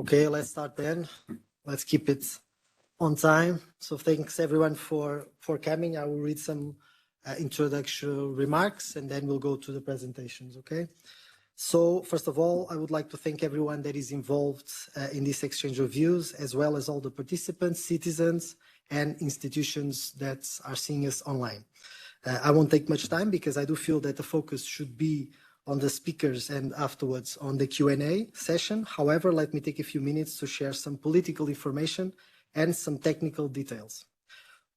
Okay, let's start then. Let's keep it on time. So thanks everyone for coming. I will read some introductory remarks and then we'll go to the presentations, okay? So first of all, I would like to thank everyone that is involved in this exchange of views, as well as all the participants, citizens, and institutions that are seeing us online. I won't take much time because I do feel that the focus should be on the speakers and afterwards on the Q&A session. However, let me take a few minutes to share some political information and some technical details.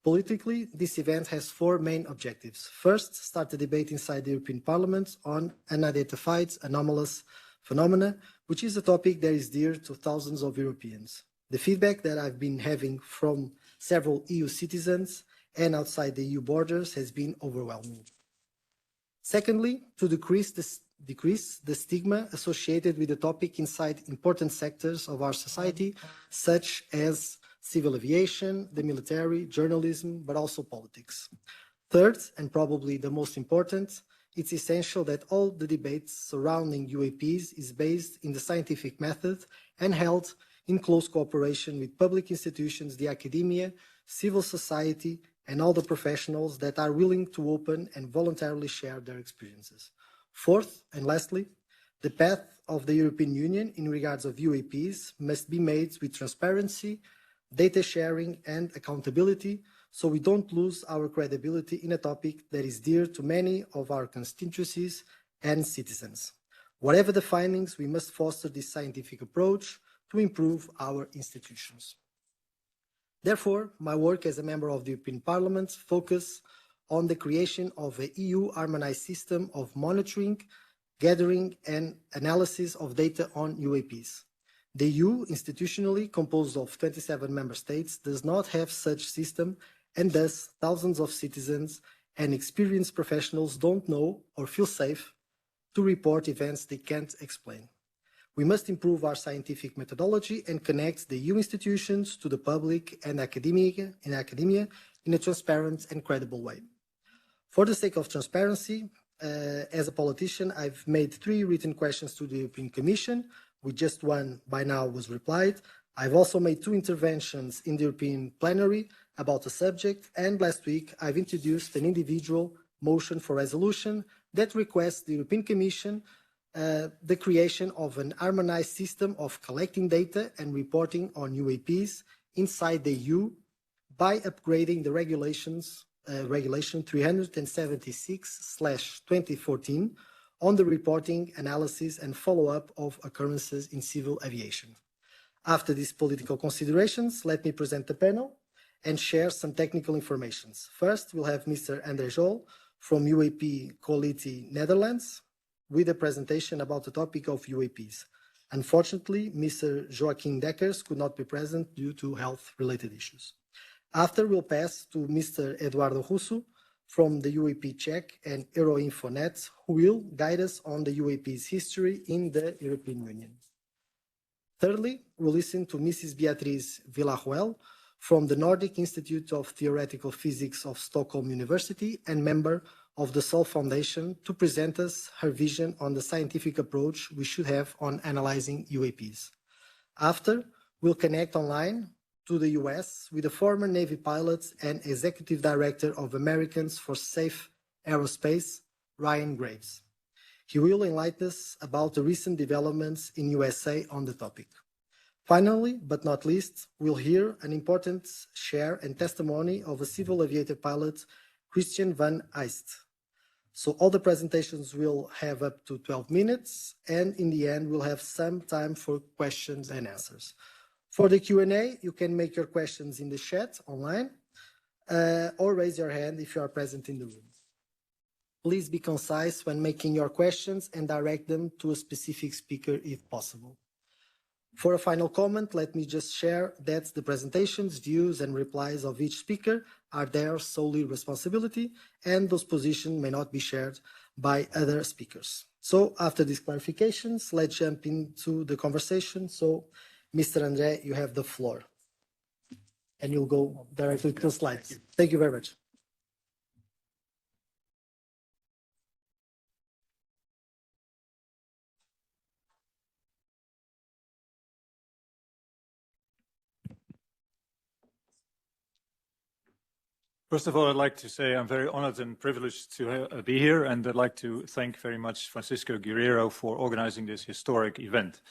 Politically, this event has four main objectives. First, start a debate inside the European Parliament on unidentified anomalous phenomena, which is a topic that is dear to thousands of Europeans. The feedback that I've been having from several EU citizens and outside the EU borders has been overwhelming. Secondly, to decrease the stigma associated with the topic inside important sectors of our society, such as civil aviation, the military, journalism, but also politics. Third, and probably the most important, it's essential that all the debates surrounding UAPs is based in the scientific method and held in close cooperation with public institutions, the academia, civil society, and all the professionals that are willing to open and voluntarily share their experiences. Fourth, and lastly, the path of the European Union in regards of UAPs must be made with transparency, data sharing, and accountability, so we don't lose our credibility in a topic that is dear to many of our constituencies and citizens. Whatever the findings, we must foster this scientific approach to improve our institutions. Therefore, my work as a member of the European Parliament focuses on the creation of an EU harmonized system of monitoring, gathering, and analysis of data on UAPs. The EU, institutionally composed of 27 member states, does not have such system, and thus thousands of citizens and experienced professionals don't know or feel safe to report events they can't explain. We must improve our scientific methodology and connect the EU institutions to the public and academia in a transparent and credible way. For the sake of transparency, as a politician, I've made 3 written questions to the European Commission, with just one by now was replied. I've also made 2 interventions in the European plenary about the subject, and last week I've introduced an individual motion for resolution that requests the European Commission the creation of an harmonized system of collecting data and reporting on UAPs inside the EU by upgrading the regulation 376/2014 on the reporting, analysis, and follow-up of occurrences in civil aviation. After these political considerations, let me present the panel and share some technical information. First, we'll have Mr. André Jol from UAP Quality Netherlands with a presentation about the topic of UAPs. Unfortunately, Mr. Joaquim Dekkers could not be present due to health-related issues. After, we'll pass to Mr. Eduardo Russo from the UAP Czech and Euroinfonet, who will guide us on the UAP's history in the European Union. Thirdly, we'll listen to Mrs. Beatriz Villarroel from the Nordic Institute of Theoretical Physics of Stockholm University and member of the Sol Foundation to present us her vision on the scientific approach we should have on analyzing UAPs. After, we'll connect online to the US with the former Navy pilot and Executive Director of Americans for Safe Aerospace, Ryan Graves. He will enlighten us about the recent developments in USA on the topic. Finally, but not least, we'll hear an important share and testimony of a civil aviator pilot, Christian van Eist. So all the presentations will have up to 12 minutes, and in the end, we'll have some time for questions and answers. For the Q&A, you can make your questions in the chat online, or raise your hand if you are present in the room. Please be concise when making your questions and direct them to a specific speaker if possible. For a final comment, let me just share that the presentations, views, and replies of each speaker are their solely responsibility, and those positions may not be shared by other speakers. So after these clarifications, let's jump into the conversation. So, Mr. André, you have the floor, and you'll go directly to the slides. Thank you very much. First of all, I'd like to say I'm very honored and privileged to be here, and I'd like to thank very much Francisco Guerrero for organizing this historic event.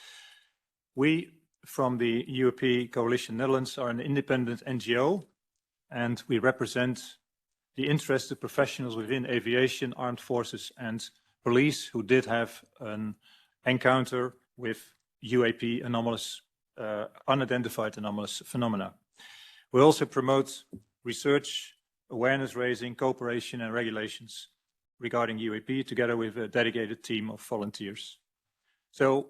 We, from the UAP Coalition Netherlands, are an independent NGO, and we represent the interested professionals within aviation, armed forces, and police who did have an encounter with UAP anomalous, unidentified anomalous phenomena. We also promote research, awareness raising, cooperation and regulations regarding UAP together with a dedicated team of volunteers. So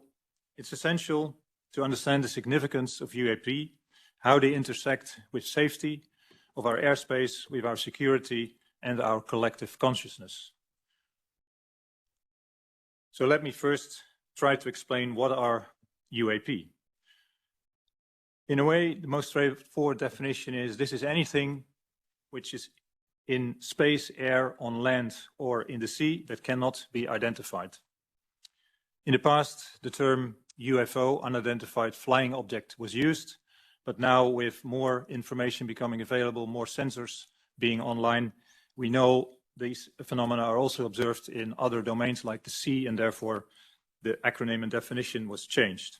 it's essential to understand the significance of UAP, how they intersect with safety of our airspace, with our security and our collective consciousness. So let me first try to explain what are UAP. In a way, the most straightforward definition is this is anything which is in space, air, on land, or in the sea that cannot be identified. In the past, the term UFO, unidentified flying object, was used, but now with more information becoming available, more sensors being online, we know these phenomena are also observed in other domains like the sea, and therefore the acronym and definition was changed.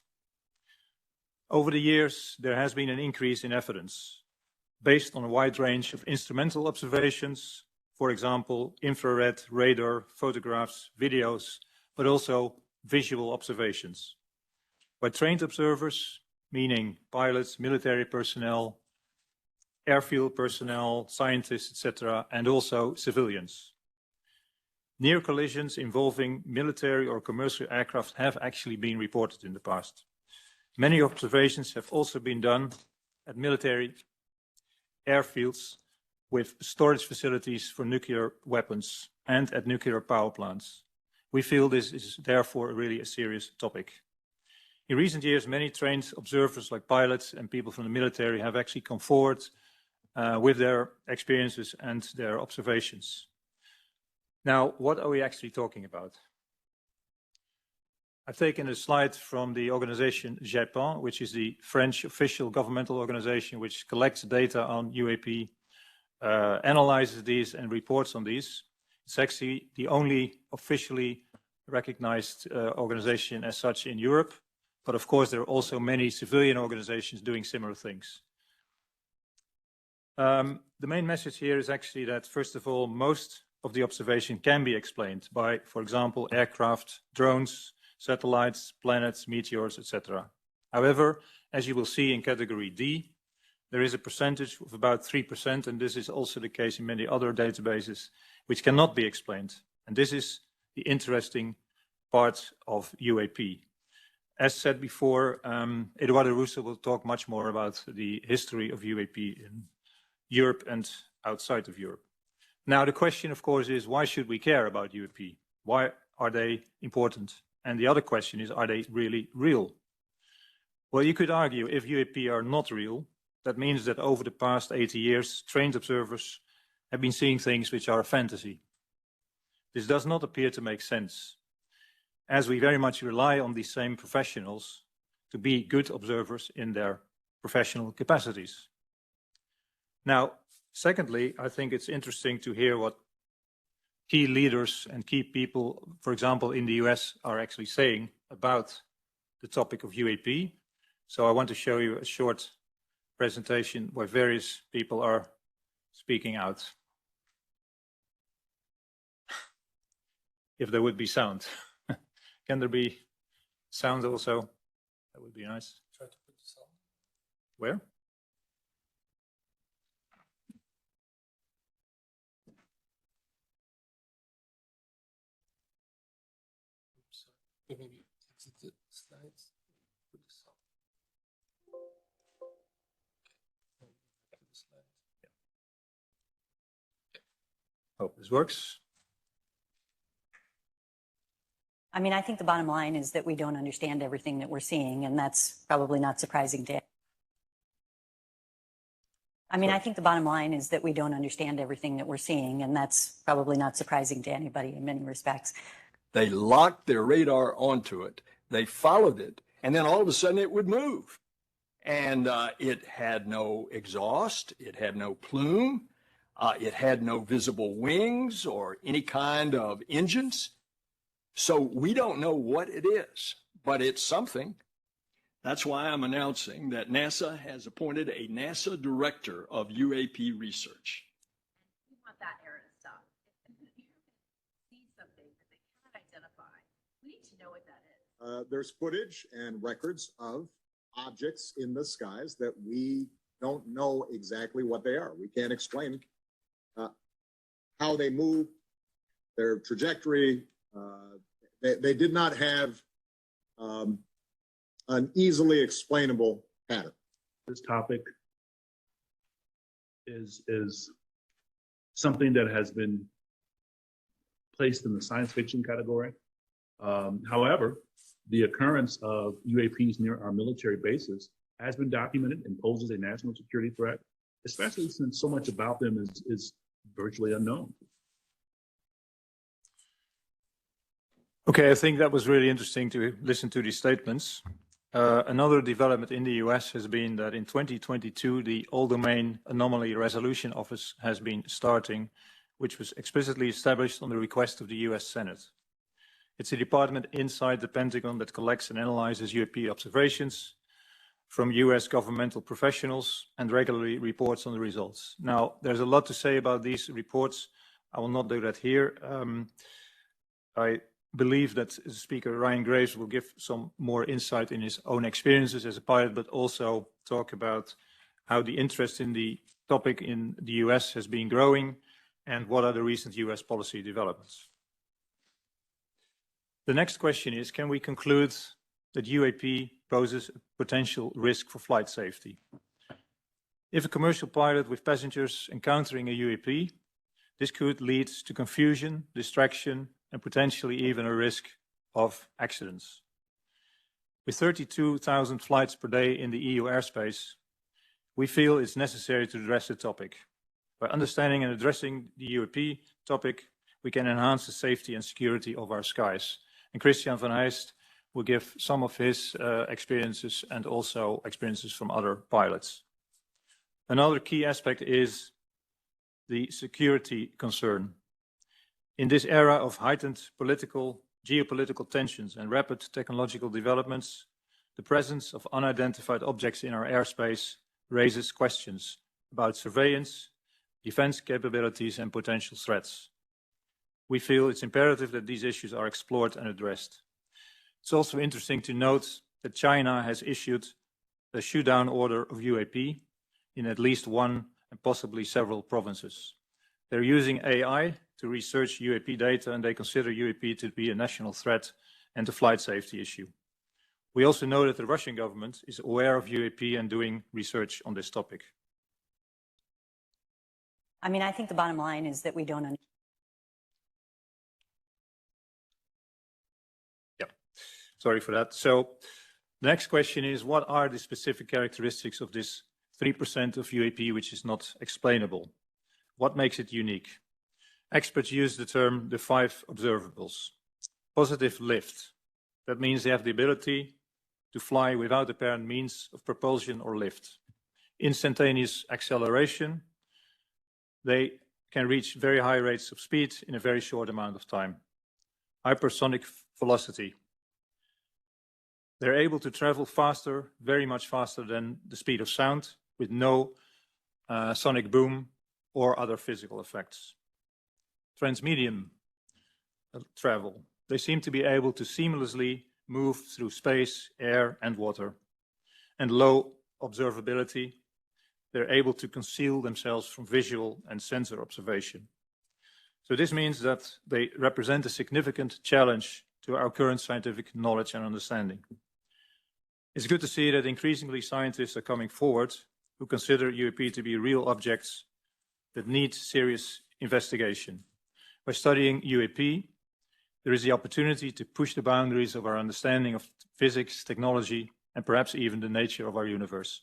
Over the years, there has been an increase in evidence based on a wide range of instrumental observations, for example, infrared, radar, photographs, videos, but also visual observations by trained observers, meaning pilots, military personnel, airfield personnel, scientists, etc., and also civilians. Near collisions involving military or commercial aircraft have actually been reported in the past. Many observations have also been done at military airfields with storage facilities for nuclear weapons and at nuclear power plants. We feel this is therefore really a serious topic. In recent years, many trained observers like pilots and people from the military have actually come forward with their experiences and their observations. Now, what are we actually talking about? I've taken a slide from the organization UAP, which is the French official governmental organization which collects data on UAP, analyzes these and reports on these. It's actually the only officially recognized organization as such in Europe, but of course there are also many civilian organizations doing similar things. The main message here is actually that, first of all, most of the observation can be explained by, for example, aircraft, drones, satellites, planets, meteors, etc. However, as you will see in category D, there is a percentage of about 3%, and this is also the case in many other databases, which cannot be explained. And this is the interesting part of UAP. As said before, Eduardo Russo will talk much more about the history of UAP in Europe and outside of Europe. Now, the question, of course, is why should we care about UAP? Why are they important? And the other question is, are they really real? Well, you could argue if UAP are not real, that means that over the past 80 years, trained observers have been seeing things which are a fantasy. This does not appear to make sense, as we very much rely on these same professionals to be good observers in their professional capacities. Now, secondly, I think it's interesting to hear what key leaders and key people, for example, in the US, are actually saying about the topic of UAP. So I want to show you a short presentation where various people are speaking out. If there would be sound. Can there be sound also? That would be nice. Try to put the sound. Where? Oops, maybe exit the slides. Put the sound. Okay. The slide. Yeah. Okay. Hope this works. I mean, I think the bottom line is that we don't understand everything that we're seeing, and that's probably not surprising to. I mean, I think the bottom line is that we don't understand everything that we're seeing, and that's probably not surprising to anybody in many respects. They locked their radar onto it. They followed it, and then all of a sudden it would move. And it had no exhaust. It had no plume. It had no visible wings or any kind of engines. So we don't know what it is, but it's something. That's why I'm announcing that NASA has appointed a NASA director of UAP research. We want that era to stop. If you see something that they cannot identify, we need to know what that is. There's footage and records of objects in the skies that we don't know exactly what they are. We can't explain how they move, their trajectory. They did not have an easily explainable pattern. This topic is something that has been placed in the science fiction category. However, the occurrence of UAPs near our military bases has been documented and poses a national security threat, especially since so much about them is virtually unknown. Okay, I think that was really interesting to listen to these statements. Another development in the US has been that in 2022, the All Domain Anomaly Resolution Office has been starting, which was explicitly established on the request of the US Senate. It's a department inside the Pentagon that collects and analyzes UAP observations from US governmental professionals and regularly reports on the results. Now, there's a lot to say about these reports. I will not do that here. I believe that Speaker Ryan Graves will give some more insight in his own experiences as a pilot, but also talk about how the interest in the topic in the US has been growing and what are the recent US policy developments. The next question is, can we conclude that UAP poses a potential risk for flight safety? If a commercial pilot with passengers encountering a UAP, this could lead to confusion, distraction, and potentially even a risk of accidents. With 32,000 flights per day in the EU airspace, we feel it's necessary to address the topic. By understanding and addressing the UAP topic, we can enhance the safety and security of our skies. And Christian van Heijst will give some of his experiences and also experiences from other pilots. Another key aspect is the security concern. In this era of heightened geopolitical tensions and rapid technological developments, the presence of unidentified objects in our airspace raises questions about surveillance, defense capabilities, and potential threats. We feel it's imperative that these issues are explored and addressed. It's also interesting to note that China has issued a shoot-down order of UAP in at least one and possibly several provinces. They're using AI to research UAP data, and they consider UAP to be a national threat and a flight safety issue. We also know that the Russian government is aware of UAP and doing research on this topic. I mean, I think the bottom line is that we don't understand. Yeah, sorry for that. So the next question is, what are the specific characteristics of this 3% of UAP which is not explainable? What makes it unique? Experts use the term the 5 observables. Positive lift. That means they have the ability to fly without apparent means of propulsion or lift. Instantaneous acceleration. They can reach very high rates of speed in a very short amount of time. Hypersonic velocity. They're able to travel faster, very much faster than the speed of sound, with no sonic boom or other physical effects. Transmedium travel. They seem to be able to seamlessly move through space, air, and water. And low observability. They're able to conceal themselves from visual and sensor observation. So this means that they represent a significant challenge to our current scientific knowledge and understanding. It's good to see that increasingly scientists are coming forward who consider UAP to be real objects that need serious investigation. By studying UAP, there is the opportunity to push the boundaries of our understanding of physics, technology, and perhaps even the nature of our universe.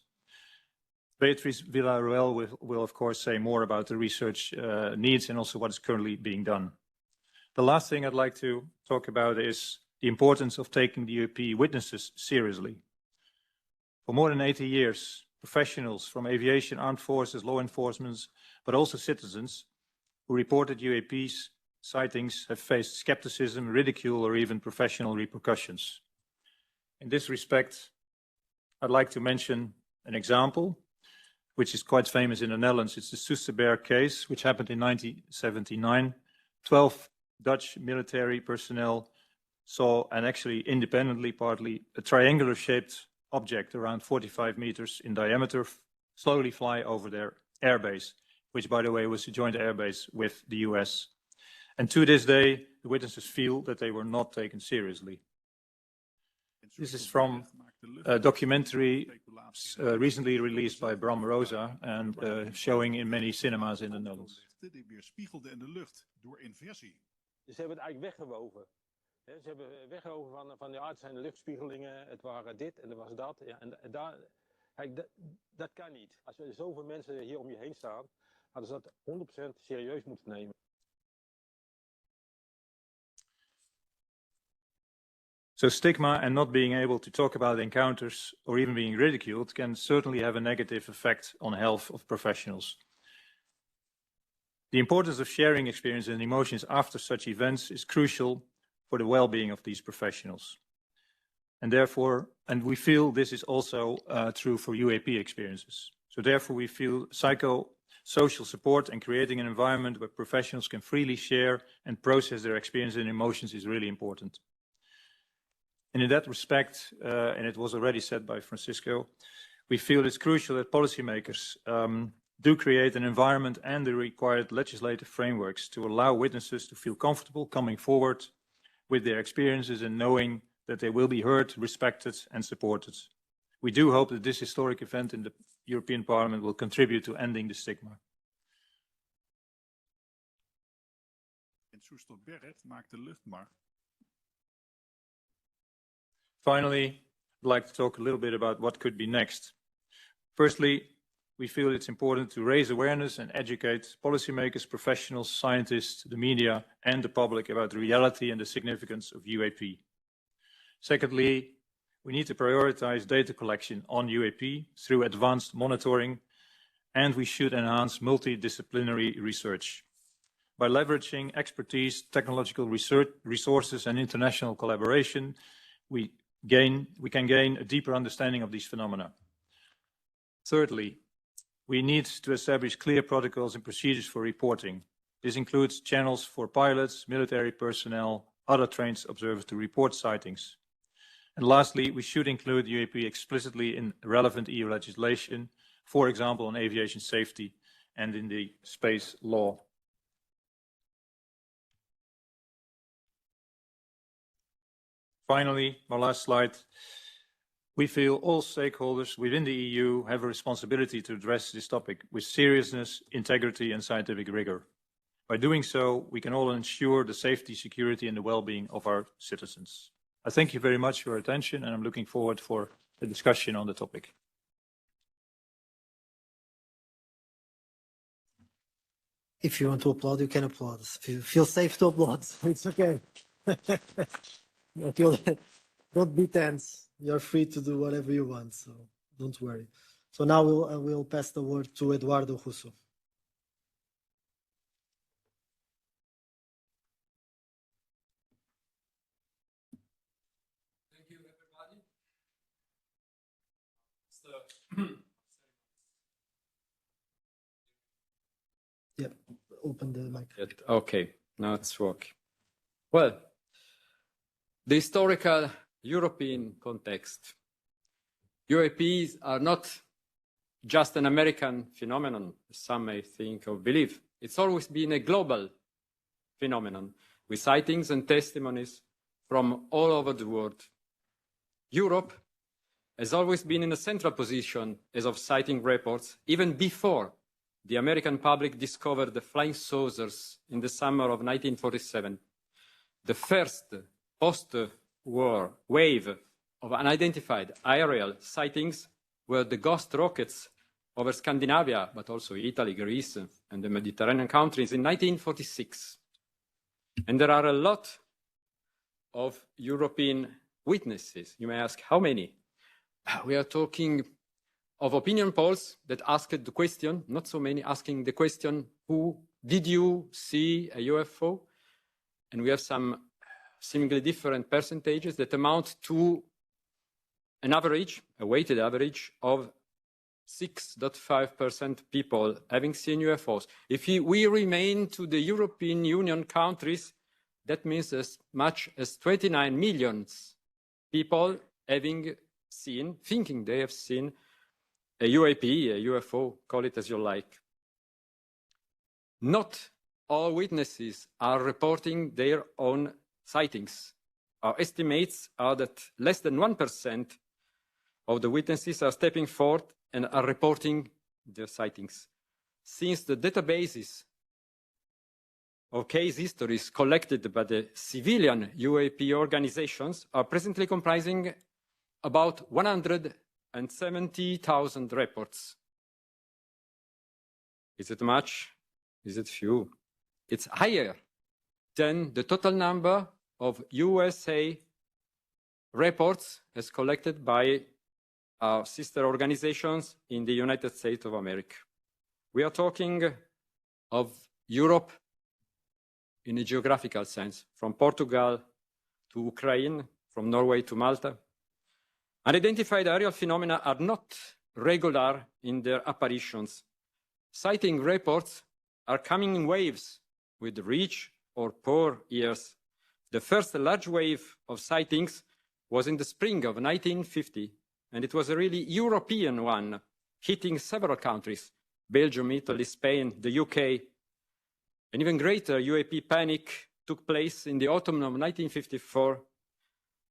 Beatrice Villarroel will of course say more about the research needs and also what is currently being done. The last thing I'd like to talk about is the importance of taking the UAP witnesses seriously. For more than 80 years, professionals from aviation, armed forces, law enforcement, but also citizens who reported UAPs sightings have faced skepticism, ridicule, or even professional repercussions. In this respect, I'd like to mention an example, which is quite famous in the Netherlands. It's the Soesterberg case, which happened in 1979. 12 Dutch military personnel saw, and actually independently partly, a triangular-shaped object around 45 meters in diameter slowly fly over their airbase, which, by the way, was a joint airbase with the US. And to this day, the witnesses feel that they were not taken seriously. This is from a documentary recently released by Bram Rosa and showing in many cinemas in the Netherlands. Die weerspiegelde in de lucht door inversie. Dus ze hebben het eigenlijk weggewoven. Ze hebben weggewoven van ja, het zijn luchtspiegelingen, het waren dit en er was dat. Ja, en daar, kijk, dat kan niet. Als er zoveel mensen hier om je heen staan, hadden ze dat 100% serieus moeten nemen. So stigma and not being able to talk about encounters or even being ridiculed can certainly have a negative effect on health of professionals. The importance of sharing experience and emotions after such events is crucial for the well-being of these professionals. And therefore, and we feel this is also true for UAP experiences. So therefore we feel psychosocial support and creating an environment where professionals can freely share and process their experience and emotions is really important. And in that respect, and it was already said by Francisco, we feel it's crucial that policymakers do create an environment and the required legislative frameworks to allow witnesses to feel comfortable coming forward with their experiences and knowing that they will be heard, respected and supported. We do hope that this historic event in the European Parliament will contribute to ending the stigma. In Soesterberg maakt de luchtmacht. Finally, I'd like to talk a little bit about what could be next. Firstly, we feel it's important to raise awareness and educate policymakers, professionals, scientists, the media, and the public about the reality and the significance of UAP. Secondly, we need to prioritize data collection on UAP through advanced monitoring, and we should enhance multidisciplinary research. By leveraging expertise, technological research resources, and international collaboration, we can gain a deeper understanding of these phenomena. Thirdly, we need to establish clear protocols and procedures for reporting. This includes channels for pilots, military personnel, other trained observers to report sightings. And lastly, we should include UAP explicitly in relevant EU legislation, for example, on aviation safety and in the space law. Finally, my last slide. We feel all stakeholders within the EU have a responsibility to address this topic with seriousness, integrity, and scientific rigor. By doing so, we can all ensure the safety, security, and the well-being of our citizens. I thank you very much for your attention, and I'm looking forward for the discussion on the topic. If you want to applaud, you can applaud. If you feel safe to applaud, it's okay. Don't be tense. You're free to do whatever you want, so don't worry. So now we'll pass the word to Eduardo Russo. Thank you, everybody. Yeah, open the mic. Okay, now it's working. Well, the historical European context. UAPs are not just an American phenomenon, as some may think or believe. It's always been a global phenomenon with sightings and testimonies from all over the world. Europe has always been in a central position as of sighting reports, even before the American public discovered the flying saucers in the summer of 1947. The first post-war wave of unidentified aerial sightings were the ghost rockets over Scandinavia, but also Italy, Greece, and the Mediterranean countries in 1946. And there are a lot of European witnesses. You may ask, how many? We are talking of opinion polls that asked the question, not so many asking the question, did you see a UFO? And we have some seemingly different percentages that amount to an average, a weighted average of 6.5% people having seen UFOs. If we remain to the European Union countries, that means as much as 29 million people having seen, thinking they have seen a UAP, a UFO, call it as you like. Not all witnesses are reporting their own sightings. Our estimates are that less than 1% of the witnesses are stepping forth and are reporting their sightings. Since the databases of case histories collected by the civilian UAP organizations are presently comprising about 170,000 reports. Is it much? Is it few? It's higher than the total number of USA reports as collected by our sister organizations in the United States of America. We are talking of Europe in a geographical sense, from Portugal to Ukraine, from Norway to Malta. Unidentified aerial phenomena are not regular in their apparitions. Sighting reports are coming in waves with rich or poor years. The first large wave of sightings was in the spring of 1950, and it was a really European one, hitting several countries, Belgium, Italy, Spain, the UK. An even greater UAP panic took place in the autumn of 1954,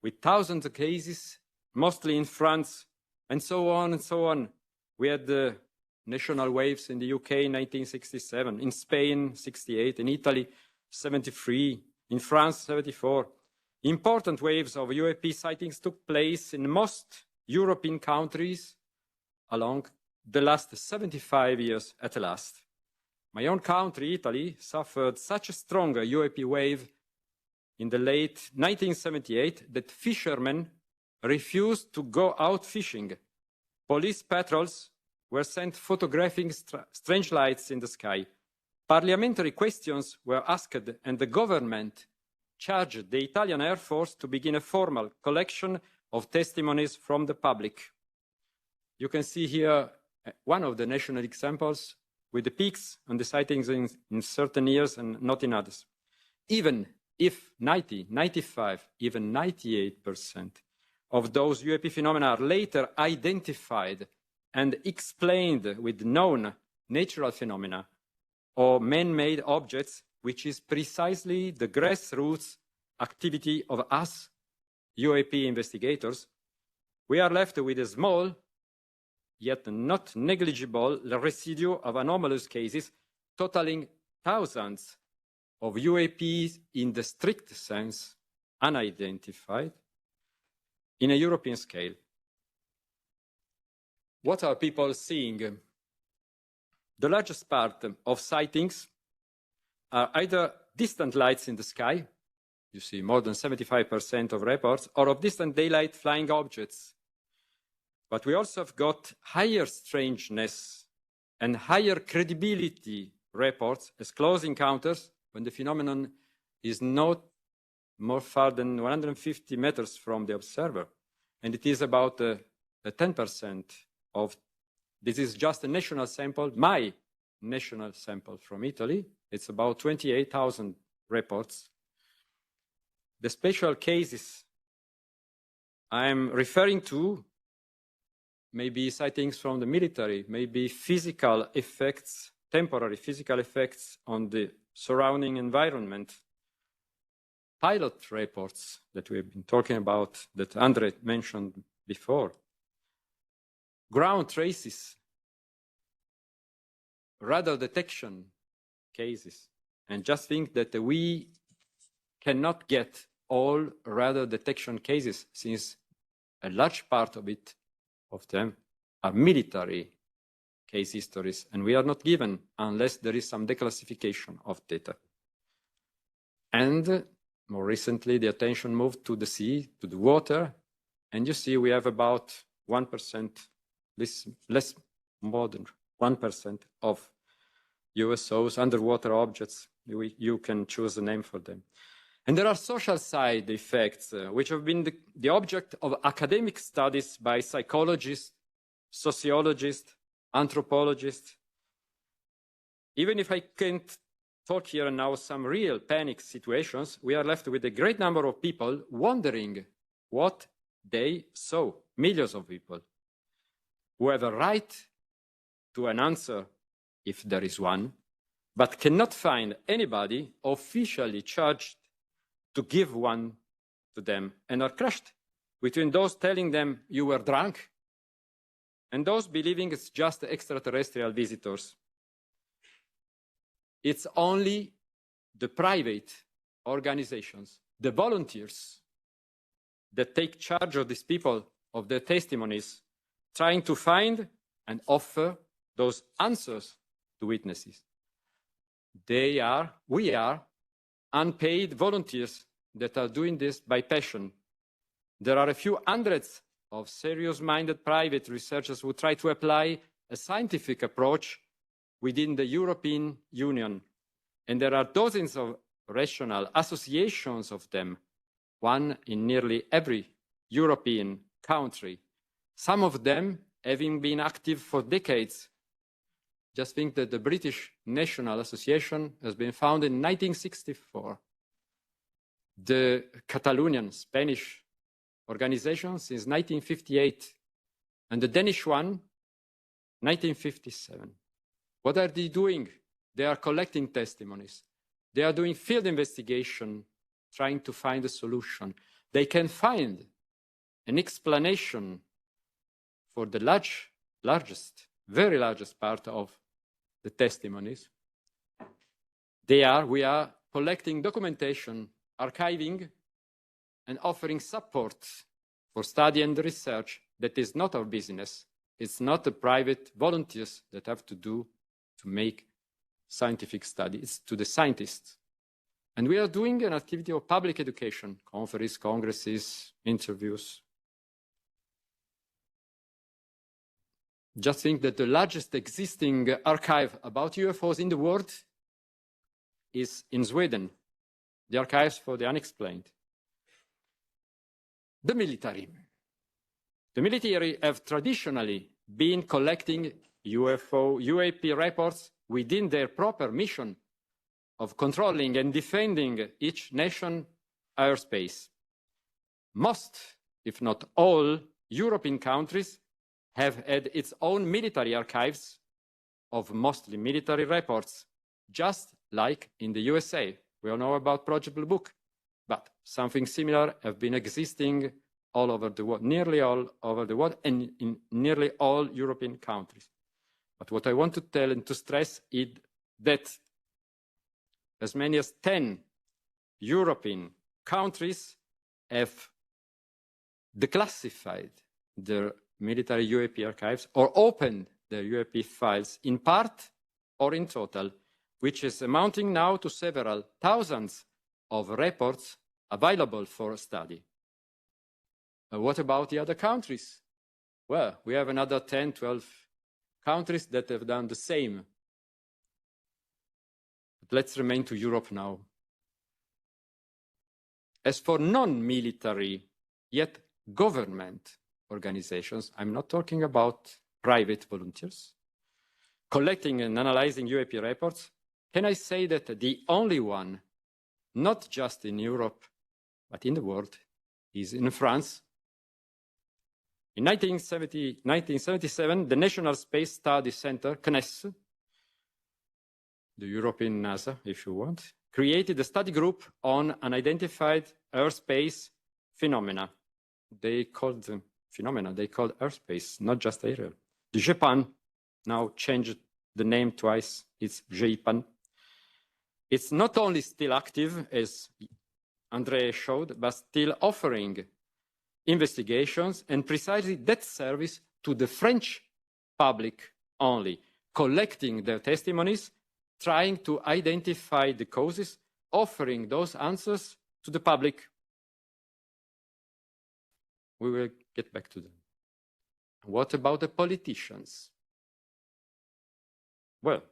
with thousands of cases, mostly in France, and so on and so on. We had the national waves in the UK in 1967, in Spain, 68, in Italy, 73, in France, 74. Important waves of UAP sightings took place in most European countries along the last 75 years at last. My own country, Italy, suffered such a strong UAP wave in the late 1978 that fishermen refused to go out fishing. Police patrols were sent photographing strange lights in the sky. Parliamentary questions were asked, and the government charged the Italian Air Force to begin a formal collection of testimonies from the public. You can see here one of the national examples with the peaks and the sightings in certain years and not in others. Even if 90, 95, even 98% of those UAP phenomena are later identified and explained with known natural phenomena or man-made objects, which is precisely the grassroots activity of us UAP investigators, we are left with a small, yet not negligible, residue of anomalous cases totaling thousands of UAPs in the strict sense, unidentified, in a European scale. What are people seeing? The largest part of sightings are either distant lights in the sky, you see more than 75% of reports, or of distant daylight flying objects. But we also have got higher strangeness and higher credibility reports as close encounters when the phenomenon is not more far than 150 meters from the observer. And it is about 10% of, this is just a national sample, my national sample from Italy. It's about 28,000 reports. The special cases I'm referring to maybe sightings from the military, maybe physical effects, temporary physical effects on the surrounding environment. Pilot reports that we've been talking about, that Andre mentioned before. Ground traces, radar detection cases. And just think that we cannot get all radar detection cases, since a large part of them are military case histories, and we are not given unless there is some declassification of data. And more recently, the attention moved to the sea, to the water, and you see we have about 1% this less more than 1% of USOs, underwater objects. You can choose a name for them. And there are social side effects, which have been the object of academic studies by psychologists, sociologists, anthropologists. Even if I can't talk here and now some real panic situations, we are left with a great number of people wondering what they saw, millions of people who have a right to an answer if there is one, but cannot find anybody officially charged to give one to them, and are crushed between those telling them you were drunk and those believing it's just extraterrestrial visitors. It's only the private organizations, the volunteers, that take charge of these people, of their testimonies, trying to find and offer those answers to witnesses. We are unpaid volunteers that are doing this by passion. There are a few hundreds of serious-minded private researchers who try to apply a scientific approach within the European Union. And there are dozens of rational associations of them, one in nearly every European country. Some of them having been active for decades. Just think that the British National Association has been founded in 1964. The Catalonian Spanish organization since 1958, and the Danish one, 1957. What are they doing? They are collecting testimonies. They are doing field investigation, trying to find a solution. They can find an explanation for the very largest part of the testimonies. We are collecting documentation, archiving, and offering support for study and research that is not our business. It's not the private volunteers that have to do to make scientific studies. It's to the scientists. And we are doing an activity of public education, conferences, congresses, interviews. Just think that the largest existing archive about UFOs in the world is in Sweden, the Archives for the Unexplained. The military have traditionally been collecting UAP reports within their proper mission of controlling and defending each nation's airspace. Most, if not all, European countries have had its own military archives of mostly military reports, just like in the USA. We all know about Project Blue Book, but something similar have been existing all over the world, nearly all over the world, and in nearly all European countries. But what I want to tell and to stress is that as many as 10 European countries have declassified their military UAP archives or opened their UAP files in part or in total, which is amounting now to several thousands of reports available for study. What about the other countries? Well, we have another 10, 12 countries that have done the same. But let's remain to Europe now. As for non-military, yet government organizations, I'm not talking about private volunteers, collecting and analyzing UAP reports, can I say that the only one, not just in Europe, but in the world, is in France. In 1977, the National Space Study Center, CNES, the European NASA, if you want, created a study group on unidentified airspace phenomena. They called them phenomena, they called airspace, not just aerial. The JEPAN now changed the name twice, it's JEPAN. It's not only still active, as André showed, but still offering investigations and precisely that service to the French public only, collecting their testimonies, trying to identify the causes, offering those answers to the public. We will get back to them. What about the politicians? Well,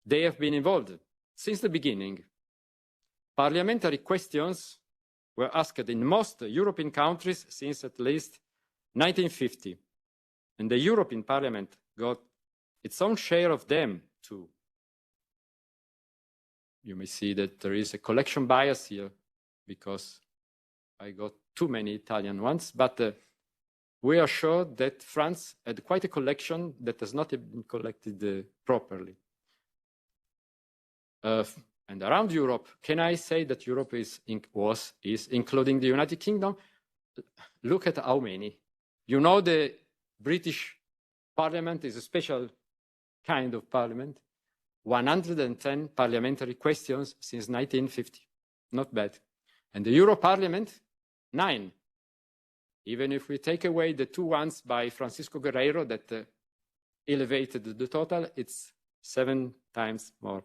they have been involved since the beginning. Parliamentary questions were asked in most European countries since at least 1950. And the European Parliament got its own share of them too. You may see that there is a collection bias here because I got too many Italian ones, but we are sure that France had quite a collection that has not been collected properly. And around Europe, can I say that Europe is including the United Kingdom? Look at how many. You know, the British Parliament is a special kind of parliament. 110 parliamentary questions since 1950. Not bad. And the Euro Parliament, 9. Even if we take away the 2 ones by Francisco Guerreiro that elevated the total, it's 7 times more.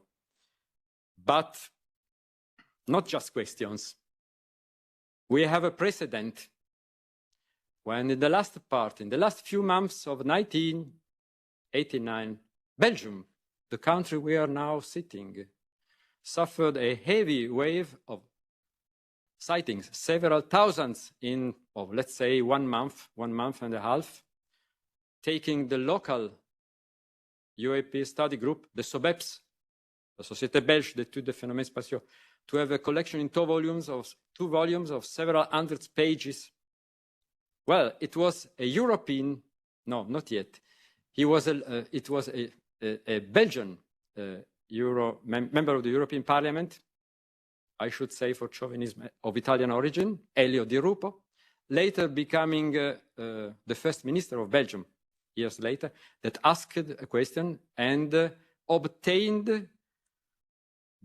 But not just questions. We have a precedent when in the last few months of 1989, Belgium, the country we are now sitting, suffered a heavy wave of sightings, several thousands let's say 1 month and a half, taking the local UAP study group, the SOBEPS, la Société Belge d'études des phénomènes spatiaux, to have a collection in 2 volumes of several hundred pages. Well, it was a European, no, not yet. It was a Belgian member of the European Parliament, I should say for chauvinism, of Italian origin, Elio Di Rupo, later becoming the first minister of Belgium years later, that asked a question and obtained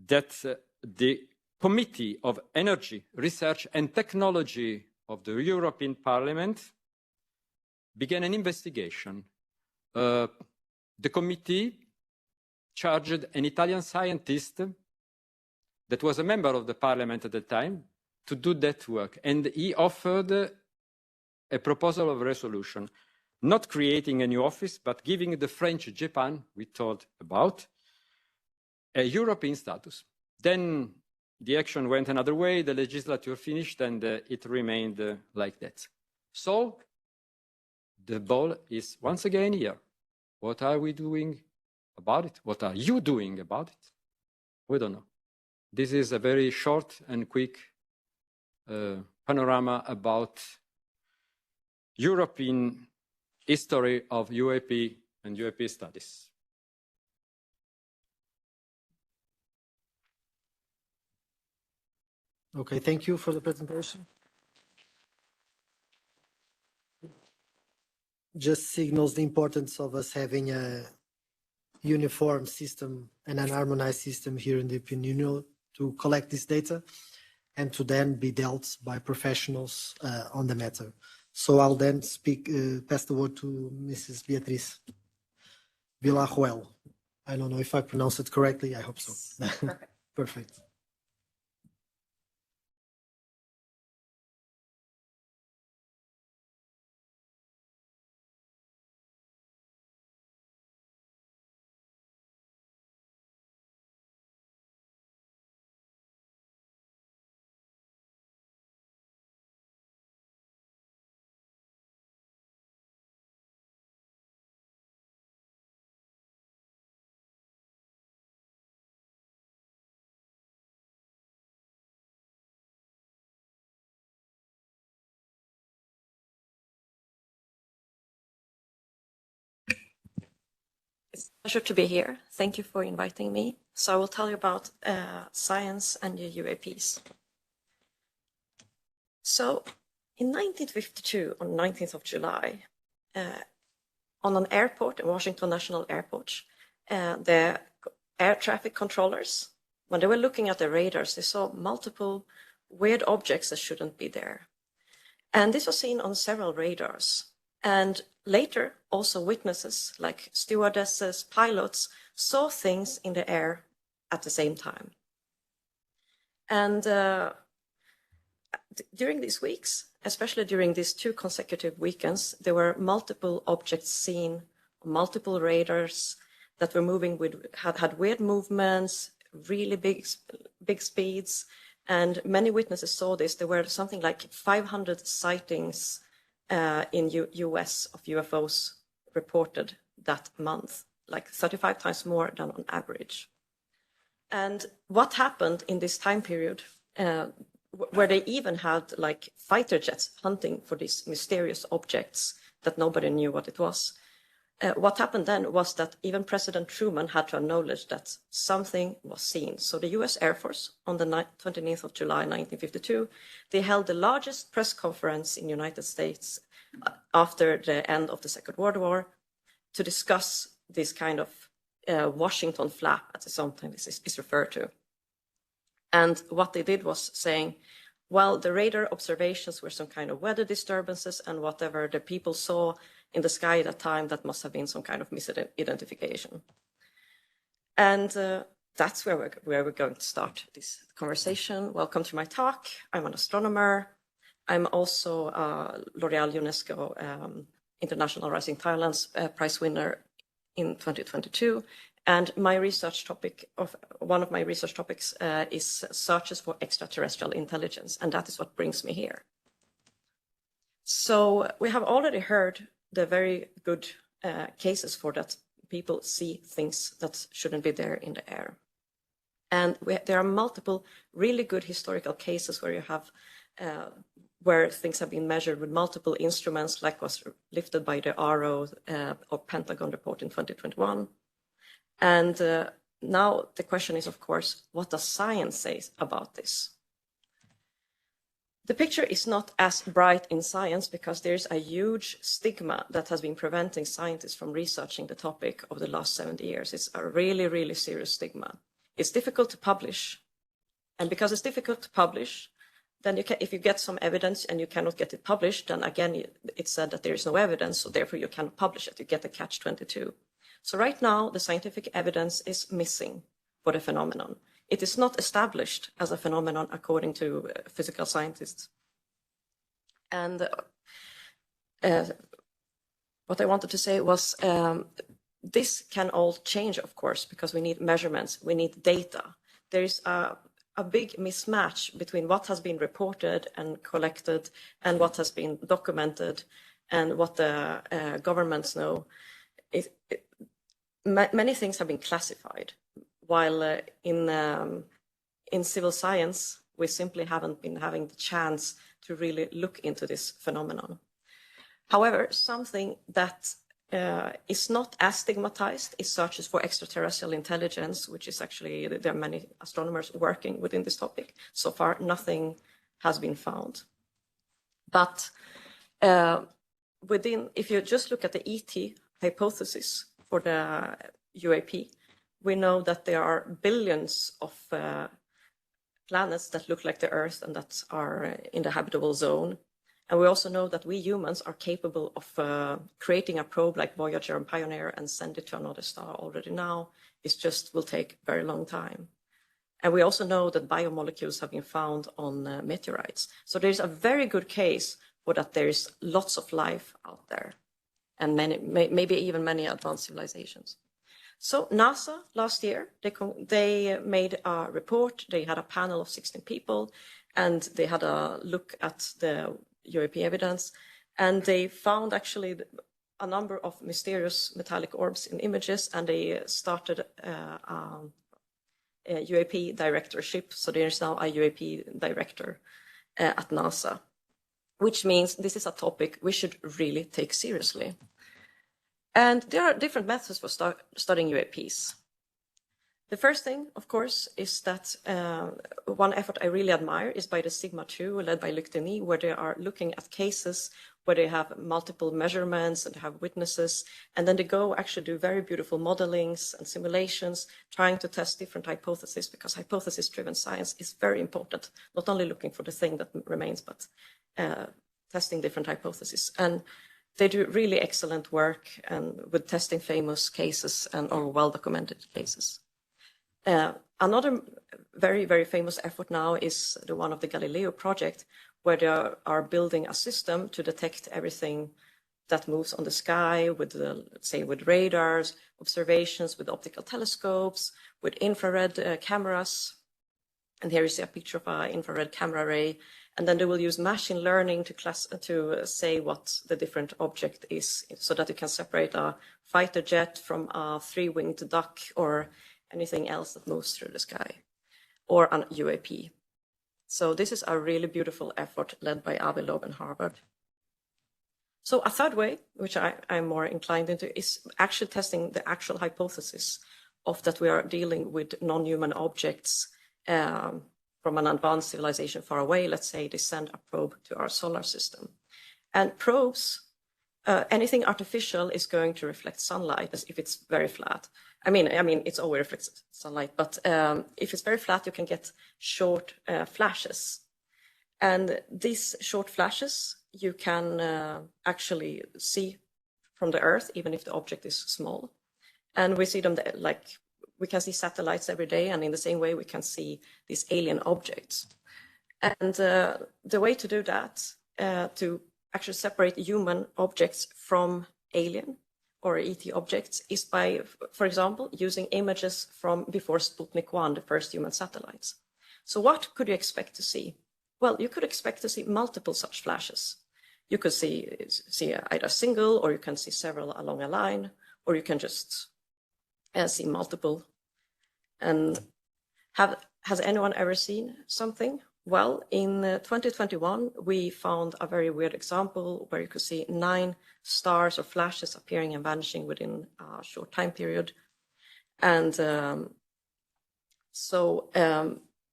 that the Committee of Energy, Research and Technology of the European Parliament began an investigation. The committee charged an Italian scientist that was a member of the parliament at the time to do that work. And he offered a proposal of resolution, not creating a new office, but giving the French Japan, we told about, a European status. Then the action went another way, the legislature finished, and it remained like that. So the ball is once again here. What are we doing about it? What are you doing about it? We don't know. This is a very short and quick panorama about European history of UAP and UAP studies. Okay, thank you for the presentation. Just signals the importance of us having a uniform system and an harmonized system here in the European Union to collect this data and to then be dealt by professionals on the matter. So I'll then pass the word to Mrs. Beatriz Villarroel. I don't know if I pronounced it correctly. I hope so. Perfect. Perfect. It's a pleasure to be here. Thank you for inviting me. So I will tell you about science and the UAPs. So in 1952, on 19th of July, on an airport, Washington National Airport, the air traffic controllers, when they were looking at the radars, they saw multiple weird objects that shouldn't be there. And this was seen on several radars. And later, also witnesses like stewardesses, pilots, saw things in the air at the same time. And during these weeks, especially during these 2 consecutive weekends, there were multiple objects seen, multiple radars that were moving had weird movements, really big speeds, and many witnesses saw this. There were something like 500 sightings in US of UFOs reported that month, like 35 times more than on average. And what happened in this time period, where they even had like fighter jets hunting for these mysterious objects that nobody knew what it was. What happened then was that even President Truman had to acknowledge that something was seen. So the US Air Force, on the 29th of July, 1952, they held the largest press conference in the United States after the end of the Second World War to discuss this kind of Washington flap, as it sometimes is referred to. And what they did was saying, well, the radar observations were some kind of weather disturbances, and whatever the people saw in the sky at that time, that must have been some kind of misidentification. And that's where we're going to start this conversation. Welcome to my talk. I'm an astronomer. I'm also L'Oreal UNESCO International Rising Talents Prize winner in 2022. And my research topic, one of my research topics is searches for extraterrestrial intelligence, and that is what brings me here. So we have already heard the very good cases for that people see things that shouldn't be there in the air. And there are multiple really good historical cases where you have where things have been measured with multiple instruments, like was lifted by the RO or Pentagon report in 2021. And now the question is, of course, what does science say about this? The picture is not as bright in science because there's a huge stigma that has been preventing scientists from researching the topic over the last 70 years. It's a really, really serious stigma. It's difficult to publish. And because it's difficult to publish, then if you get some evidence and you cannot get it published, then again, it's said that there is no evidence, so therefore you cannot publish it. You get a catch-22. So right now, the scientific evidence is missing for the phenomenon. It is not established as a phenomenon according to physical scientists. And what I wanted to say was this can all change, of course, because we need measurements, we need data. There is a big mismatch between what has been reported and collected and what has been documented and what the governments know. Many things have been classified, while in civil science, we simply haven't been having the chance to really look into this phenomenon. However, something that is not as stigmatized is searches for extraterrestrial intelligence, which is actually, there are many astronomers working within this topic. So far, nothing has been found. But if you just look at the ET hypothesis for the UAP, we know that there are billions of planets that look like the Earth and that are in the habitable zone. And we also know that we humans are capable of creating a probe like Voyager and Pioneer and send it to another star already now. It just will take a very long time. And we also know that biomolecules have been found on meteorites. So there's a very good case for that there's lots of life out there and maybe even many advanced civilizations. So NASA last year, they made a report. They had a panel of 16 people and they had a look at the UAP evidence, and they found actually a number of mysterious metallic orbs in images, and they started a UAP directorship. So there is now a UAP director at NASA, which means this is a topic we should really take seriously. And there are different methods for studying UAPs. The first thing, of course, is that one effort I really admire is by the Sigma 2, led by Luc Denis, where they are looking at cases where they have multiple measurements and they have witnesses, and then they go actually do very beautiful modelings and simulations, trying to test different hypotheses, because hypothesis-driven science is very important, not only looking for the thing that remains, but testing different hypotheses. And they do really excellent work and with testing famous cases or well-documented cases. Another very, very famous effort now is the one of the Galileo project, where they are building a system to detect everything that moves on the sky with let's say with radars, observations with optical telescopes, with infrared cameras. And here you see a picture of an infrared camera array. And then they will use machine learning to say what the different object is, so that you can separate a fighter jet from a three-winged duck or anything else that moves through the sky, or an UAP. So this is a really beautiful effort led by Avi Loeb and Harvard. So a third way, which I'm more inclined into, is actually testing the actual hypothesis of that we are dealing with non-human objects from an advanced civilization far away. Let's say they send a probe to our solar system. And probes, anything artificial is going to reflect sunlight as if it's very flat. I mean, it's always reflects sunlight, but if it's very flat, you can get short flashes. And these short flashes, you can actually see from the Earth, even if the object is small. And we see them like, we can see satellites every day, and in the same way, we can see these alien objects. And the way to do that, to actually separate human objects from alien or ET objects, is by, for example, using images from before Sputnik 1, the first human satellites. So what could you expect to see? Well, you could expect to see multiple such flashes. You could see either a single, or you can see several along a line, or you can just see multiple. And has anyone ever seen something? Well, in 2021, we found a very weird example where you could see 9 stars or flashes appearing and vanishing within a short time period. And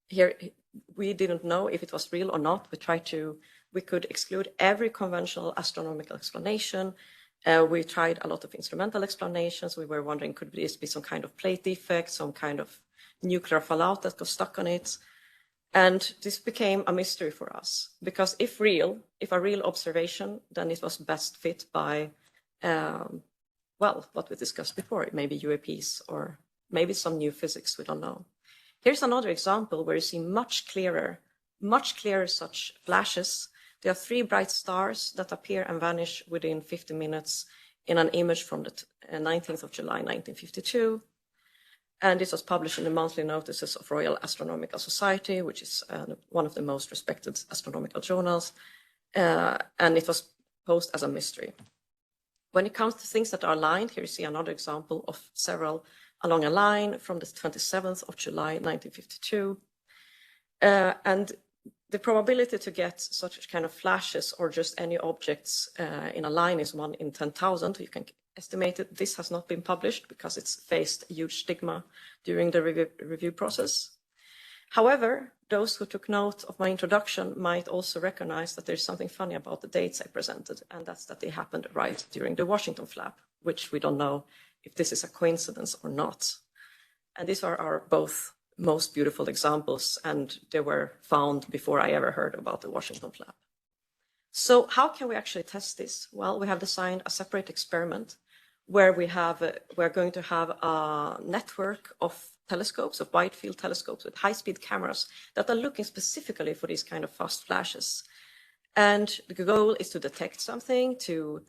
here we didn't know if it was real or not. We could exclude every conventional astronomical explanation. We tried a lot of instrumental explanations. We were wondering, could this be some kind of plate defect, some kind of nuclear fallout that got stuck on it? And this became a mystery for us, because if a real observation, then it was best fit by, well, what we discussed before, maybe UAPs or maybe some new physics, we don't know. Here's another example where you see much clearer such flashes. There are 3 bright stars that appear and vanish within 50 minutes in an image from the 19th of July, 1952. And this was published in the monthly notices of Royal Astronomical Society, which is one of the most respected astronomical journals. And it was posed as a mystery. When it comes to things that are aligned, here you see another example of several along a line from the 27th of July, 1952. And the probability to get such kind of flashes or just any objects in a line is 1 in 10,000. You can estimate it. This has not been published because it's faced huge stigma during the review process. However, those who took note of my introduction might also recognize that there's something funny about the dates I presented, and that's that they happened right during the Washington flap, which we don't know if this is a coincidence or not. And these are our both most beautiful examples, and they were found before I ever heard about the Washington flap. So how can we actually test this? Well, we have designed a separate experiment where we're going to have a network of telescopes, of wide field telescopes with high-speed cameras that are looking specifically for these kind of fast flashes. And the goal is to detect something, to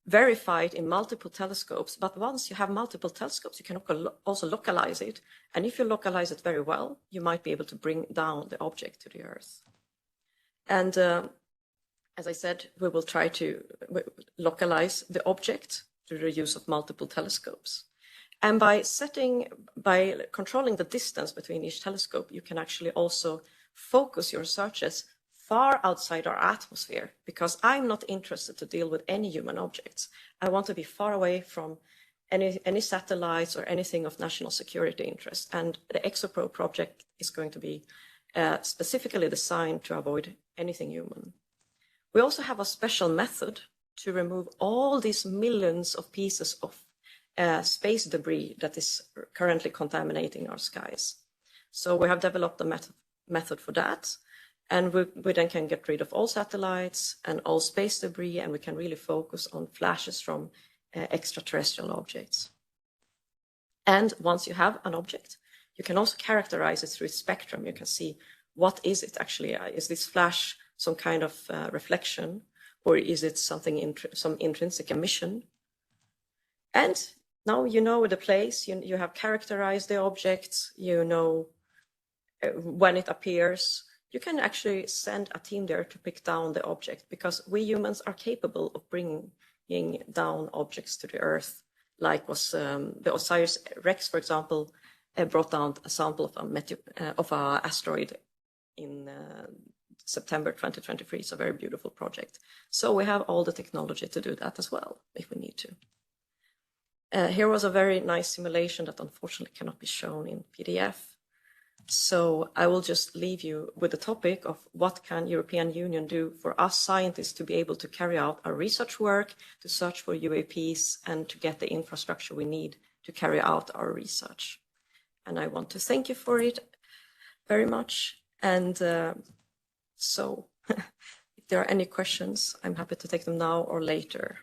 verify it in multiple telescopes. But once you have multiple telescopes, you can also localize it. And if you localize it very well, you might be able to bring down the object to the Earth. And as I said, we will try to localize the object through the use of multiple telescopes. And by controlling the distance between each telescope, you can actually also focus your searches far outside our atmosphere, because I'm not interested to deal with any human objects. I want to be far away from any satellites or anything of national security interest. And the ExoPro project is going to be specifically designed to avoid anything human. We also have a special method to remove all these millions of pieces of space debris that is currently contaminating our skies. So we have developed a method for that. And we then can get rid of all satellites and all space debris, and we can really focus on flashes from extraterrestrial objects. And once you have an object, you can also characterize it through its spectrum. You can see, what is it actually? Is this flash some kind of reflection, or is it something some intrinsic emission? And now you know the place, you have characterized the object, you know when it appears. You can actually send a team there to pick down the object, because we humans are capable of bringing down objects to the Earth, like was the OSIRIS-REx, for example, brought down a sample of an asteroid in September 2023. It's a very beautiful project. So we have all the technology to do that as well, if we need to. Here was a very nice simulation that unfortunately cannot be shown in PDF. So I will just leave you with the topic of what can European Union do for us scientists to be able to carry out our research work, to search for UAPs, and to get the infrastructure we need to carry out our research. And I want to thank you for it very much. And so if there are any questions, I'm happy to take them now or later.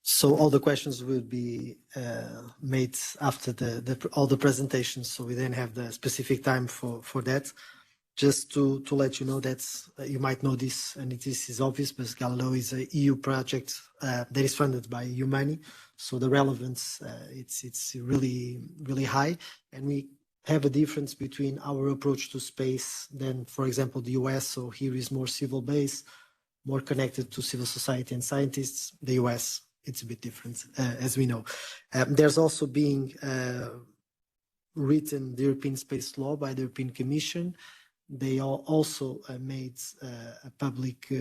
So all the questions will be made after all the presentations. So we then have the specific time for that. Just to let you know that you might know this, and this is obvious, but Galileo is a EU project that is funded by EU money. So the relevance, it's really high. And we have a difference between our approach to space than, for example, the US. So here is more civil-based, more connected to civil society and scientists. The US, it's a bit different, as we know. There's also being written the European Space Law by the European Commission. They also made a public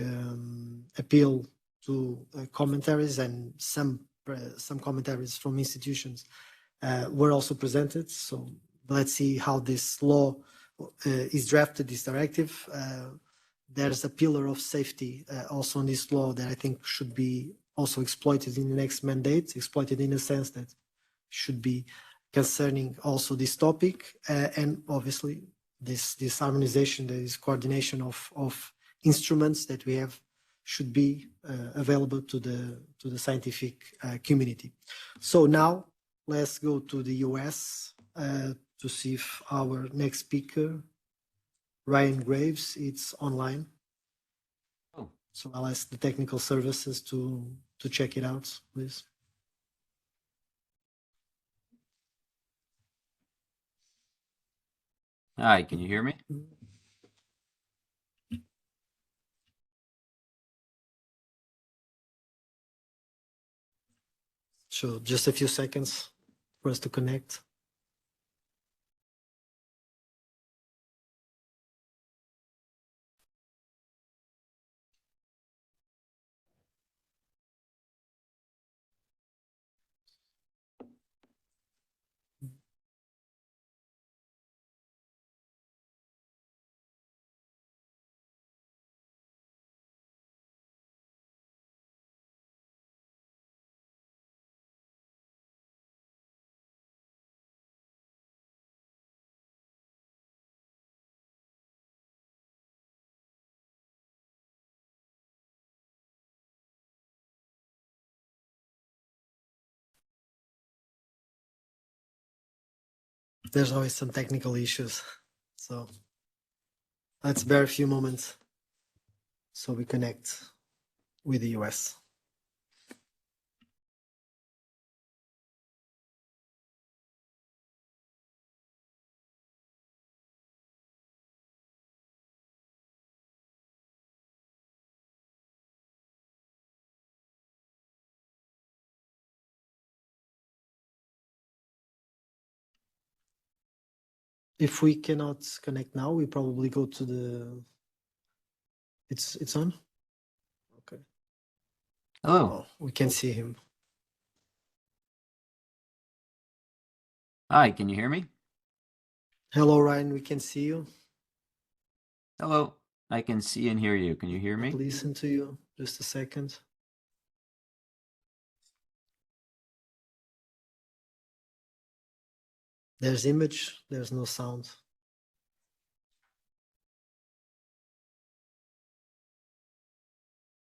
appeal to commentaries, and some commentaries from institutions were also presented. So let's see how this law is drafted, this directive. There's a pillar of safety also in this law that I think should be also exploited in the next mandate, exploited in a sense that should be concerning also this topic, and obviously this harmonization, this coordination of instruments that we have should be available to the scientific community. So now let's go to the US to see if our next speaker, Ryan Graves, it's online. Oh. So I'll ask the technical services to check it out, please. Hi, can you hear me? So just a few seconds for us to connect. There's always some technical issues, so let's bear a few moments so we connect with the US. If we cannot connect now, we probably go to the. It's on. Okay. Hello. Oh, we can see him. Hi, can you hear me? Hello, Ryan. We can see you. Hello. I can see and hear you. Can you hear me? Listen to you. Just a second. There's image. There's no sound.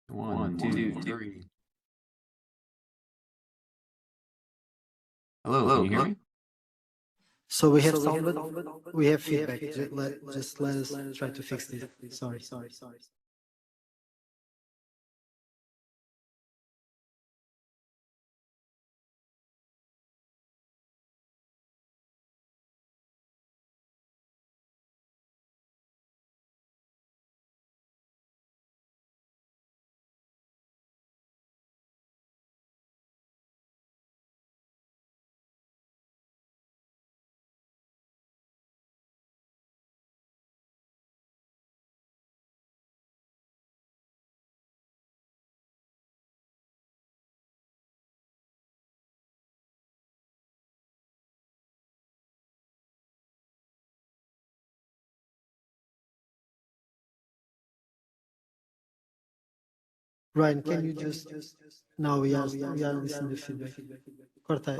One, two, three. Hello, can you hear me? So we have sound, but we have feedback. Just let us try to fix this. Sorry. Ryan, can you just now we are listening to feedback. Corta.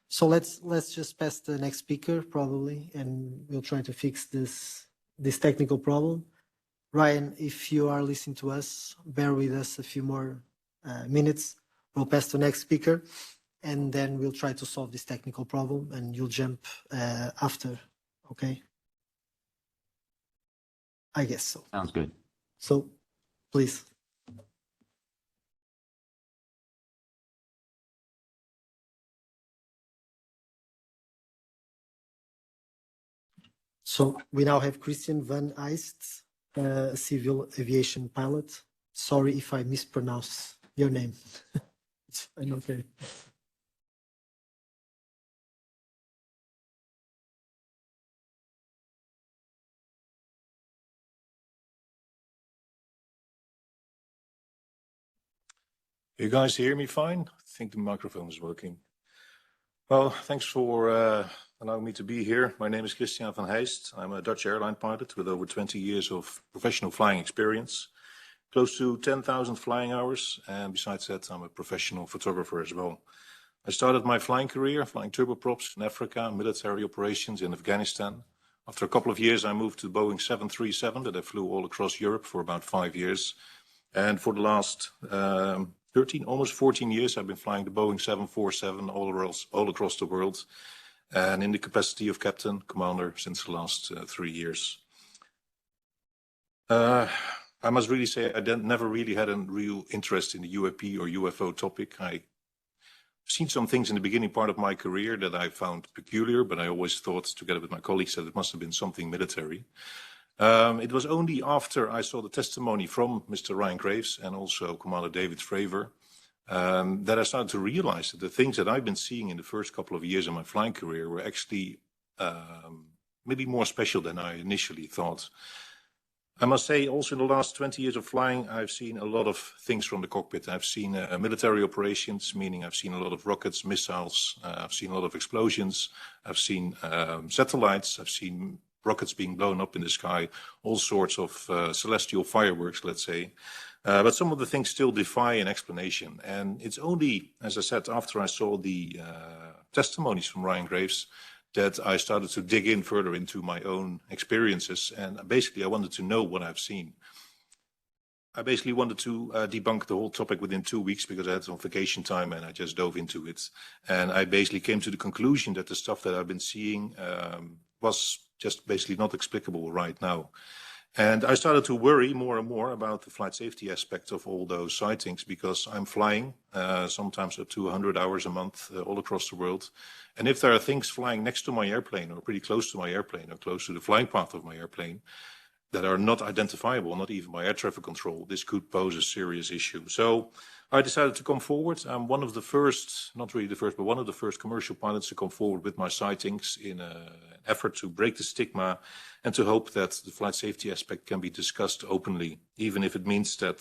So let's just pass the next speaker probably, and we'll try to fix this technical problem. Ryan, if you are listening to us, bear with us a few more minutes. We'll pass to the next speaker, and then we'll try to solve this technical problem, and you'll jump after. Okay? I guess so. Sounds good. So, please. So we now have Christian van Eist, civil aviation pilot. Sorry if I mispronounce your name. It's fine, okay. You guys hear me fine? I think the microphone is working. Well, thanks for allowing me to be here. My name is Christian van Heijst. I'm a Dutch airline pilot with over 20 years of professional flying experience, close to 10,000 flying hours, and besides that, I'm a professional photographer as well. I started my flying career flying turboprops in Africa, military operations in Afghanistan. After a couple of years, I moved to Boeing 737 that I flew all across Europe for about 5 years. And for the last 13, almost 14 years, I've been flying the Boeing 747 all across the world, and in the capacity of captain, commander since the last 3 years. I must really say I never really had a real interest in the UAP or UFO topic. I've seen some things in the beginning part of my career that I found peculiar, but I always thought, together with my colleagues, that it must have been something military. It was only after I saw the testimony from Mr. Ryan Graves and also Commander David Fravor that I started to realize that the things that I've been seeing in the first couple of years of my flying career were actually maybe more special than I initially thought. I must say also in the last 20 years of flying, I've seen a lot of things from the cockpit. I've seen military operations, meaning I've seen a lot of rockets, missiles, I've seen a lot of explosions, I've seen satellites, I've seen rockets being blown up in the sky, all sorts of celestial fireworks, let's say. But some of the things still defy an explanation. And it's only, as I said, after I saw the testimonies from Ryan Graves that I started to dig in further into my own experiences. And basically, I wanted to know what I've seen. I basically wanted to debunk the whole topic within 2 weeks because I had some vacation time and I just dove into it. And I basically came to the conclusion that the stuff that I've been seeing was just basically not explicable right now. And I started to worry more and more about the flight safety aspect of all those sightings because I'm flying sometimes up to 100 hours a month all across the world. And if there are things flying next to my airplane or pretty close to my airplane or close to the flying path of my airplane that are not identifiable, not even by air traffic control, this could pose a serious issue. So I decided to come forward. I'm one of the first, not really the first, but one of the first commercial pilots to come forward with my sightings in an effort to break the stigma and to hope that the flight safety aspect can be discussed openly, even if it means that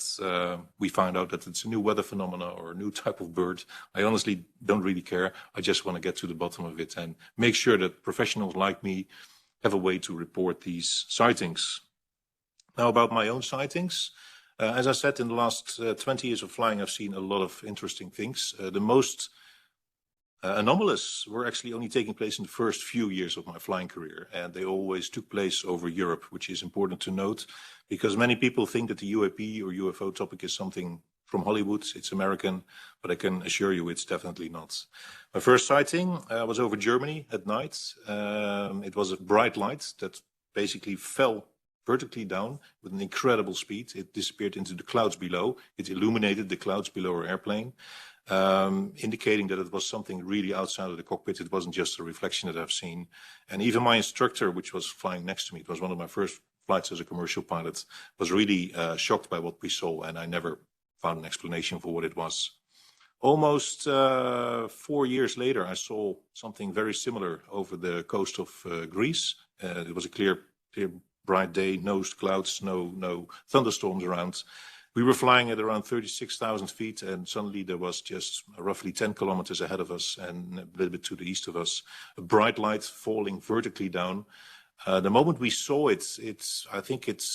we find out that it's a new weather phenomena or a new type of bird. I honestly don't really care. I just want to get to the bottom of it and make sure that professionals like me have a way to report these sightings. Now, about my own sightings, as I said, in the last 20 years of flying, I've seen a lot of interesting things. The most Anomalous were actually only taking place in the first few years of my flying career, and they always took place over Europe, which is important to note because many people think that the UAP or UFO topic is something from Hollywood, it's American, but I can assure you it's definitely not. My first sighting was over Germany at night. It was a bright light that basically fell vertically down with an incredible speed. It disappeared into the clouds below. It illuminated the clouds below our airplane, indicating that it was something really outside of the cockpit. It wasn't just a reflection that I've seen. And even my instructor, which was flying next to me, it was one of my first flights as a commercial pilot, was really shocked by what we saw, and I never found an explanation for what it was. Almost 4 years later, I saw something very similar over the coast of Greece. It was a clear, bright day, no clouds, no thunderstorms around. We were flying at around 36,000 feet, and suddenly there was just roughly 10 kilometers ahead of us and a little bit to the east of us, a bright light falling vertically down. The moment we saw it, I think it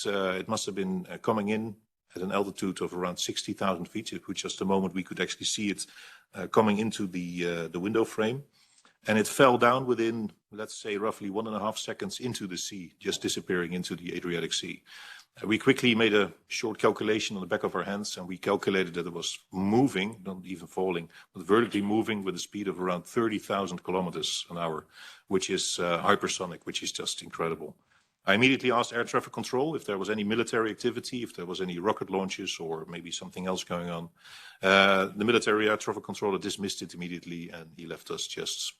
must have been coming in at an altitude of around 60,000 feet, which was the moment we could actually see it coming into the window frame. And it fell down within, let's say, roughly 1.5 seconds into the sea, just disappearing into the Adriatic Sea. We quickly made a short calculation on the back of our hands, and we calculated that it was moving, not even falling, but vertically moving with a speed of around 30,000 kilometers an hour, which is hypersonic, which is just incredible. I immediately asked air traffic control if there was any military activity, if there was any rocket launches or maybe something else going on. The military air traffic controller dismissed it immediately, and he left us just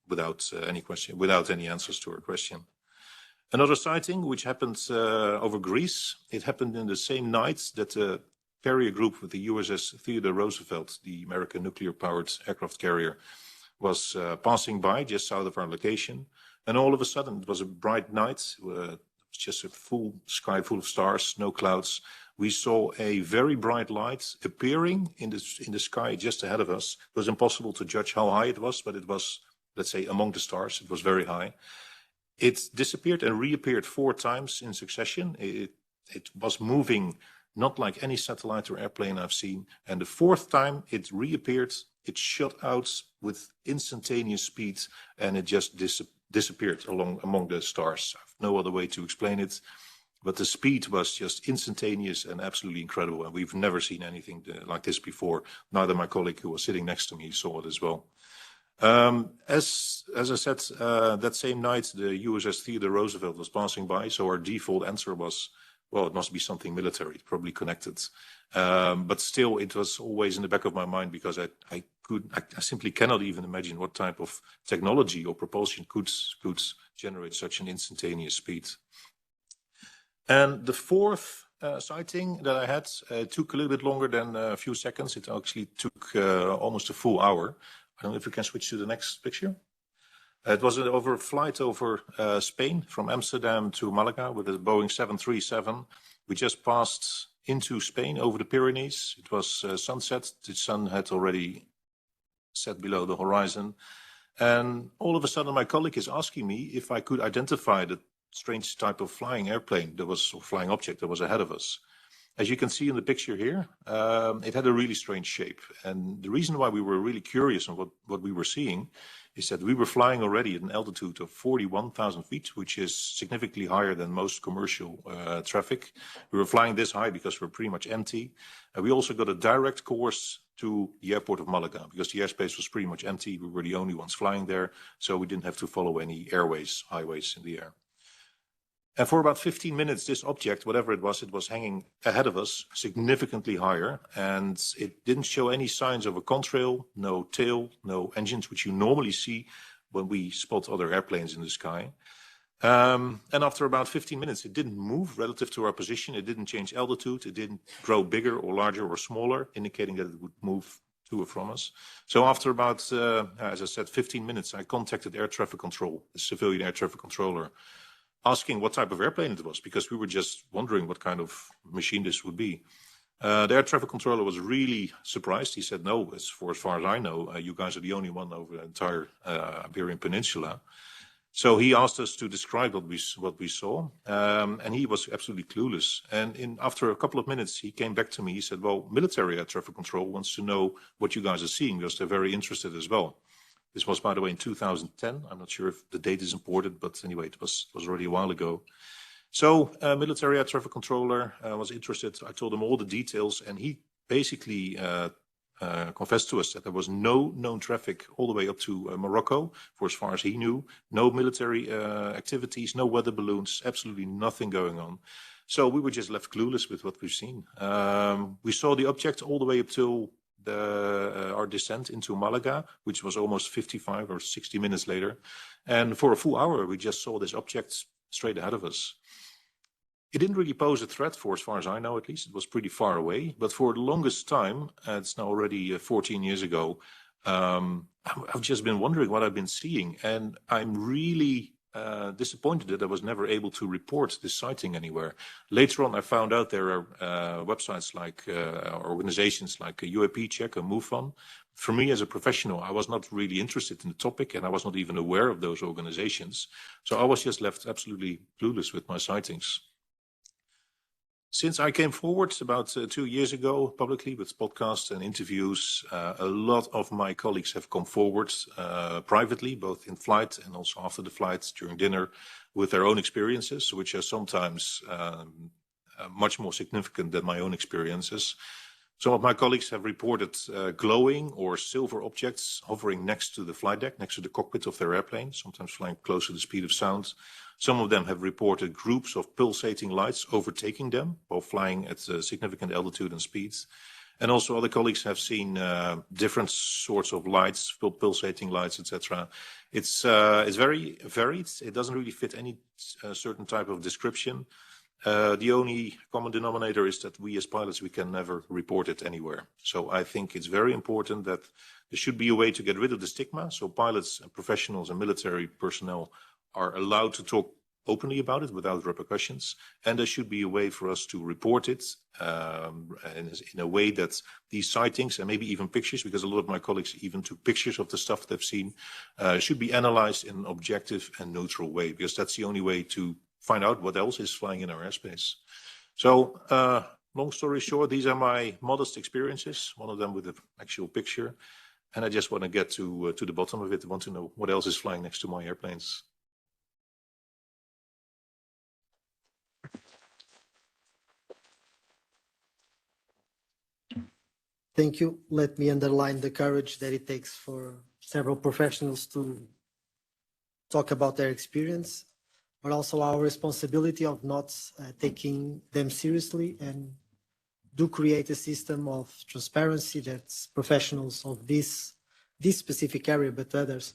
without any answers to our question. Another sighting, which happened over Greece, it happened in the same night that the carrier group with the USS Theodore Roosevelt, the American nuclear-powered aircraft carrier, was passing by just south of our location. And all of a sudden, it was a bright night. It was just a full sky full of stars, no clouds. We saw a very bright light appearing in the sky just ahead of us. It was impossible to judge how high it was, but it was, let's say, among the stars. It was very high. It disappeared and reappeared 4 times in succession. It was moving not like any satellite or airplane I've seen. And the 4th time it reappeared, it shot out with instantaneous speed, and it just disappeared among the stars. I have no other way to explain it, but the speed was just instantaneous and absolutely incredible. And we've never seen anything like this before. Neither my colleague who was sitting next to me saw it as well. As I said, that same night, the USS Theodore Roosevelt was passing by. So our default answer was, well, it must be something military, probably connected. But still, it was always in the back of my mind because I simply cannot even imagine what type of technology or propulsion could generate such an instantaneous speed. And the 4th sighting that I had took a little bit longer than a few seconds. It actually took almost a full hour. I don't know if we can switch to the next picture. It was a flight over Spain from Amsterdam to Malaga with a Boeing 737. We just passed into Spain over the Pyrenees. It was sunset. The sun had already set below the horizon. And all of a sudden, my colleague is asking me if I could identify the strange type of flying airplane that was, or flying object that was ahead of us. As you can see in the picture here, it had a really strange shape. And the reason why we were really curious on what we were seeing is that we were flying already at an altitude of 41,000 feet, which is significantly higher than most commercial traffic. We were flying this high because we're pretty much empty. And we also got a direct course to the airport of Malaga because the airspace was pretty much empty. We were the only ones flying there, so we didn't have to follow any airways, highways in the air. And for about 15 minutes, this object, whatever it was hanging ahead of us, significantly higher, and it didn't show any signs of a contrail, no tail, no engines, which you normally see when we spot other airplanes in the sky. And after about 15 minutes, it didn't move relative to our position. It didn't change altitude. It didn't grow bigger or larger or smaller, indicating that it would move to or from us. So after about, as I said, 15 minutes, I contacted air traffic control, the civilian air traffic controller, asking what type of airplane it was, because we were just wondering what kind of machine this would be. The air traffic controller was really surprised. He said, no, as far as I know, you guys are the only one over the entire Iberian Peninsula. So he asked us to describe what we saw, and he was absolutely clueless. And after a couple of minutes, he came back to me. He said, well, military air traffic control wants to know what you guys are seeing because they're very interested as well. This was, by the way, in 2010. I'm not sure if the date is important, but anyway, it was already a while ago. So military air traffic controller was interested. I told him all the details, and he basically confessed to us that there was no known traffic all the way up to Morocco, for as far as he knew. No military activities, no weather balloons, absolutely nothing going on. So we were just left clueless with what we've seen. We saw the object all the way up till our descent into Malaga, which was almost 55 or 60 minutes later. And for a full hour, we just saw this object straight ahead of us. It didn't really pose a threat, for as far as I know, at least. It was pretty far away. But for the longest time, it's now already 14 years ago, I've just been wondering what I've been seeing. And I'm really disappointed that I was never able to report this sighting anywhere. Later on, I found out there are websites like organizations like UAP Check or MoveOn. For me as a professional, I was not really interested in the topic, and I was not even aware of those organizations. So I was just left absolutely clueless with my sightings. Since I came forward about 2 years ago publicly with podcasts and interviews, a lot of my colleagues have come forward privately, both in flight and also after the flight during dinner, with their own experiences, which are sometimes much more significant than my own experiences. Some of my colleagues have reported glowing or silver objects hovering next to the flight deck, next to the cockpit of their airplane, sometimes flying close to the speed of sound. Some of them have reported groups of pulsating lights overtaking them while flying at significant altitude and speeds. And also other colleagues have seen different sorts of lights, pulsating lights, etc. It's very varied. It doesn't really fit any certain type of description. The only common denominator is that we as pilots, we can never report it anywhere. So I think it's very important that there should be a way to get rid of the stigma. So pilots and professionals and military personnel are allowed to talk openly about it without repercussions. And there should be a way for us to report it in a way that these sightings and maybe even pictures, because a lot of my colleagues even took pictures of the stuff they've seen, should be analyzed in an objective and neutral way, because that's the only way to find out what else is flying in our airspace. So long story short, these are my modest experiences, one of them with an actual picture. And I just want to get to the bottom of it. I want to know what else is flying next to my airplanes. Thank you. Let me underline the courage that it takes for several professionals to talk about their experience, but also our responsibility of not taking them seriously, and do create a system of transparency that professionals of this specific area, but others,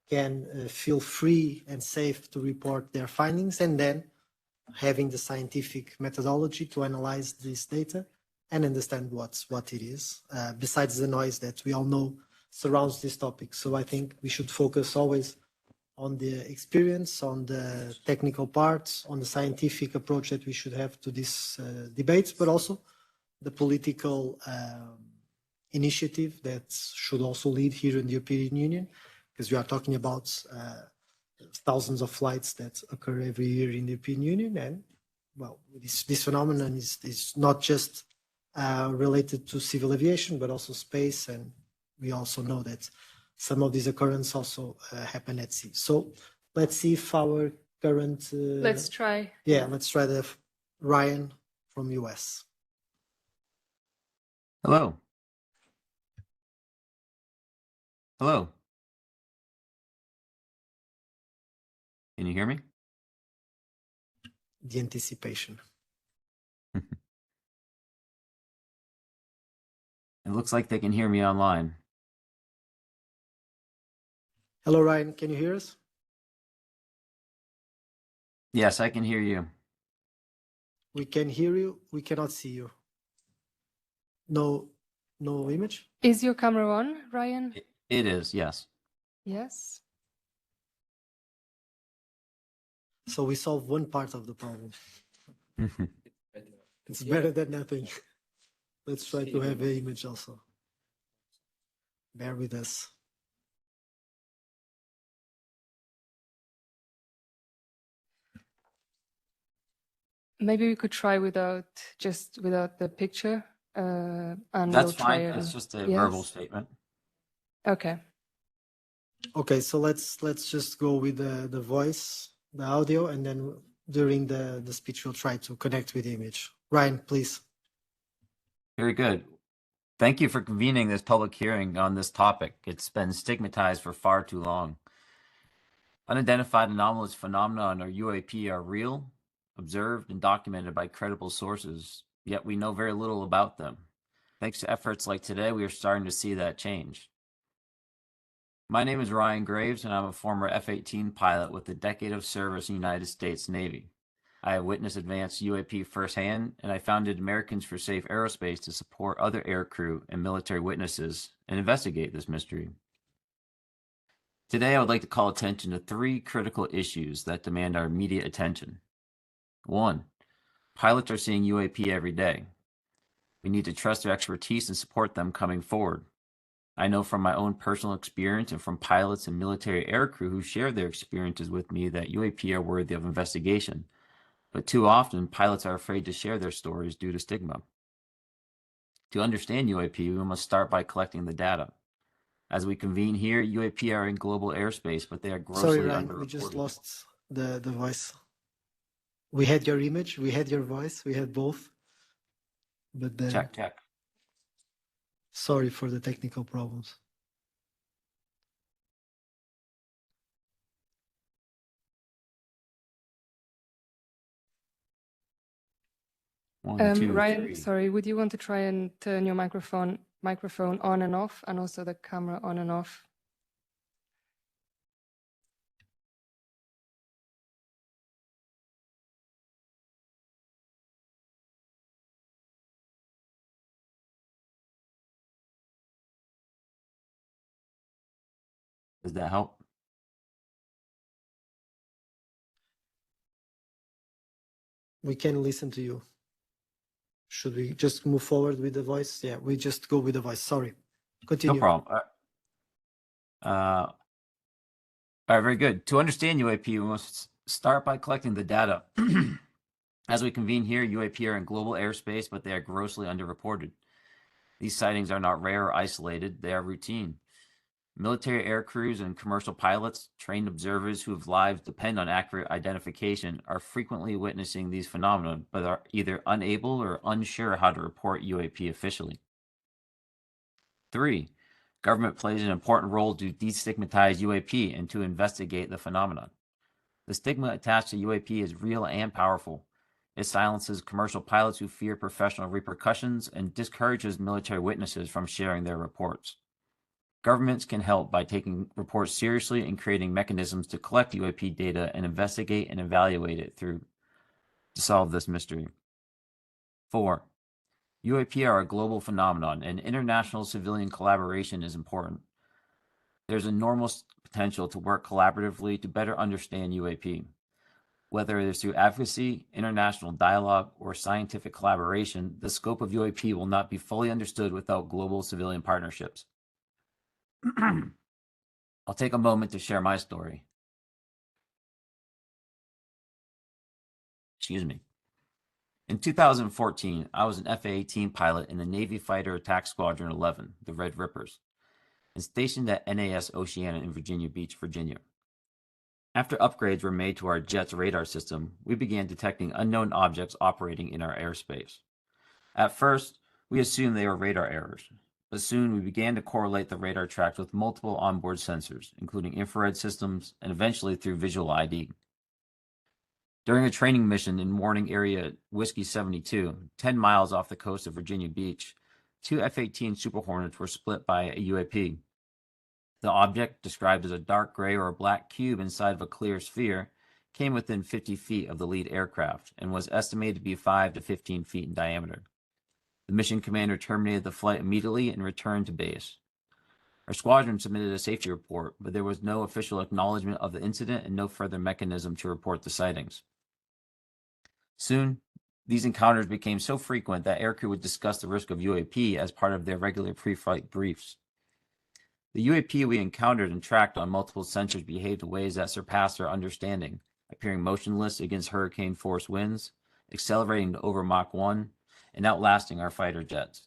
can feel free and safe to report their findings, and then having the scientific methodology to analyze this data and understand what it is, besides the noise that we all know surrounds this topic. So I think we should focus always on the experience, on the technical parts, on the scientific approach that we should have to these debates, but also the political initiative that should also lead here in the European Union, because we are talking about thousands of flights that occur every year in the European Union. And well, this phenomenon is not just related to civil aviation, but also space. And we also know that some of these occurrences also happen at sea. So let's see if our current... let's try. Yeah, let's try the Ryan from US. Hello. Hello. Can you hear me? The anticipation. It looks like they can hear me online. Hello, Ryan. Can you hear us? Yes, I can hear you. We can hear you. We cannot see you. No image? Is your camera on, Ryan? It is, yes. Yes. So we solved one part of the problem. It's better than nothing. Let's try to have an image also. Bear with us. Maybe we could try without the picture. And That's we'll try fine. it. It's just a Yes? verbal statement. Okay. Okay, so let's just go with the voice, the audio, and then during the speech we'll try to connect with the image. Ryan, please. Very good. Thank you for convening this public hearing on this topic. It's been stigmatized for far too long. Unidentified anomalous phenomena or UAP are real, observed, and documented by credible sources, yet we know very little about them. Thanks to efforts like today, we are starting to see that change. My name is Ryan Graves, and I'm a former F-18 pilot with a decade of service in the United States Navy. I have witnessed advanced UAP firsthand, and I founded Americans for Safe Aerospace to support other aircrew and military witnesses and investigate this mystery. Today, I would like to call attention to 3 critical issues that demand our immediate attention. 1. Pilots are seeing UAP every day. We need to trust their expertise and support them coming forward. I know from my own personal experience and from pilots and military aircrew who share their experiences with me that UAP are worthy of investigation. But too often, pilots are afraid to share their stories due to stigma. To understand UAP, we must start by collecting the data. As we convene here, UAP are in global airspace, but they are grossly Sorry, Ryan, we just lost the voice. We had your image, we had your voice, we had both. But then, Check. sorry for the technical problems. One, two, Ryan, three. sorry, would you want to try and turn your microphone on and off, and also the camera on and off? Does that help? We can listen to you. Should we just move forward with the voice? Yeah, we just go with the voice. Sorry. Continue. No problem. All right, very good. To understand UAP, we must start by collecting the data. As we convene here, UAP are in global airspace, but they are grossly underreported. These sightings are not rare or isolated, they are routine. Military air crews and commercial pilots, trained observers whose lives depend on accurate identification, are frequently witnessing these phenomena, but are either unable or unsure how to report UAP officially. 3. Government plays an important role to destigmatize UAP and to investigate the phenomenon. The stigma attached to UAP is real and powerful. It silences commercial pilots who fear professional repercussions and discourages military witnesses from sharing their reports. Governments can help by taking reports seriously and creating mechanisms to collect UAP data and investigate and evaluate it to solve this mystery. 4. UAP are a global phenomenon, and international civilian collaboration is important. There's enormous potential to work collaboratively to better understand UAP. Whether it is through advocacy, international dialogue, or scientific collaboration, the scope of UAP will not be fully understood without global civilian partnerships. I'll take a moment to share my story. Excuse me. In 2014, I was an F-18 pilot in the Navy Fighter Attack Squadron 11, the Red Rippers, and stationed at NAS Oceana in Virginia Beach, Virginia. After upgrades were made to our jet's radar system, we began detecting unknown objects operating in our airspace. At first, we assumed they were radar errors, but soon we began to correlate the radar tracks with multiple onboard sensors, including infrared systems, and eventually through visual ID. During a training mission in Warning Area Whiskey 72, 10 miles off the coast of Virginia Beach, 2 F-18 Super Hornets were split by a UAP. The object, described as a dark gray or a black cube inside of a clear sphere, came within 50 feet of the lead aircraft and was estimated to be 5 to 15 feet in diameter. The mission commander terminated the flight immediately and returned to base. Our squadron submitted a safety report, but there was no official acknowledgement of the incident and no further mechanism to report the sightings. Soon, these encounters became so frequent that aircrew would discuss the risk of UAP as part of their regular pre-flight briefs. The UAP we encountered and tracked on multiple sensors behaved in ways that surpassed our understanding, appearing motionless against hurricane-force winds, accelerating to over Mach 1, and outlasting our fighter jets.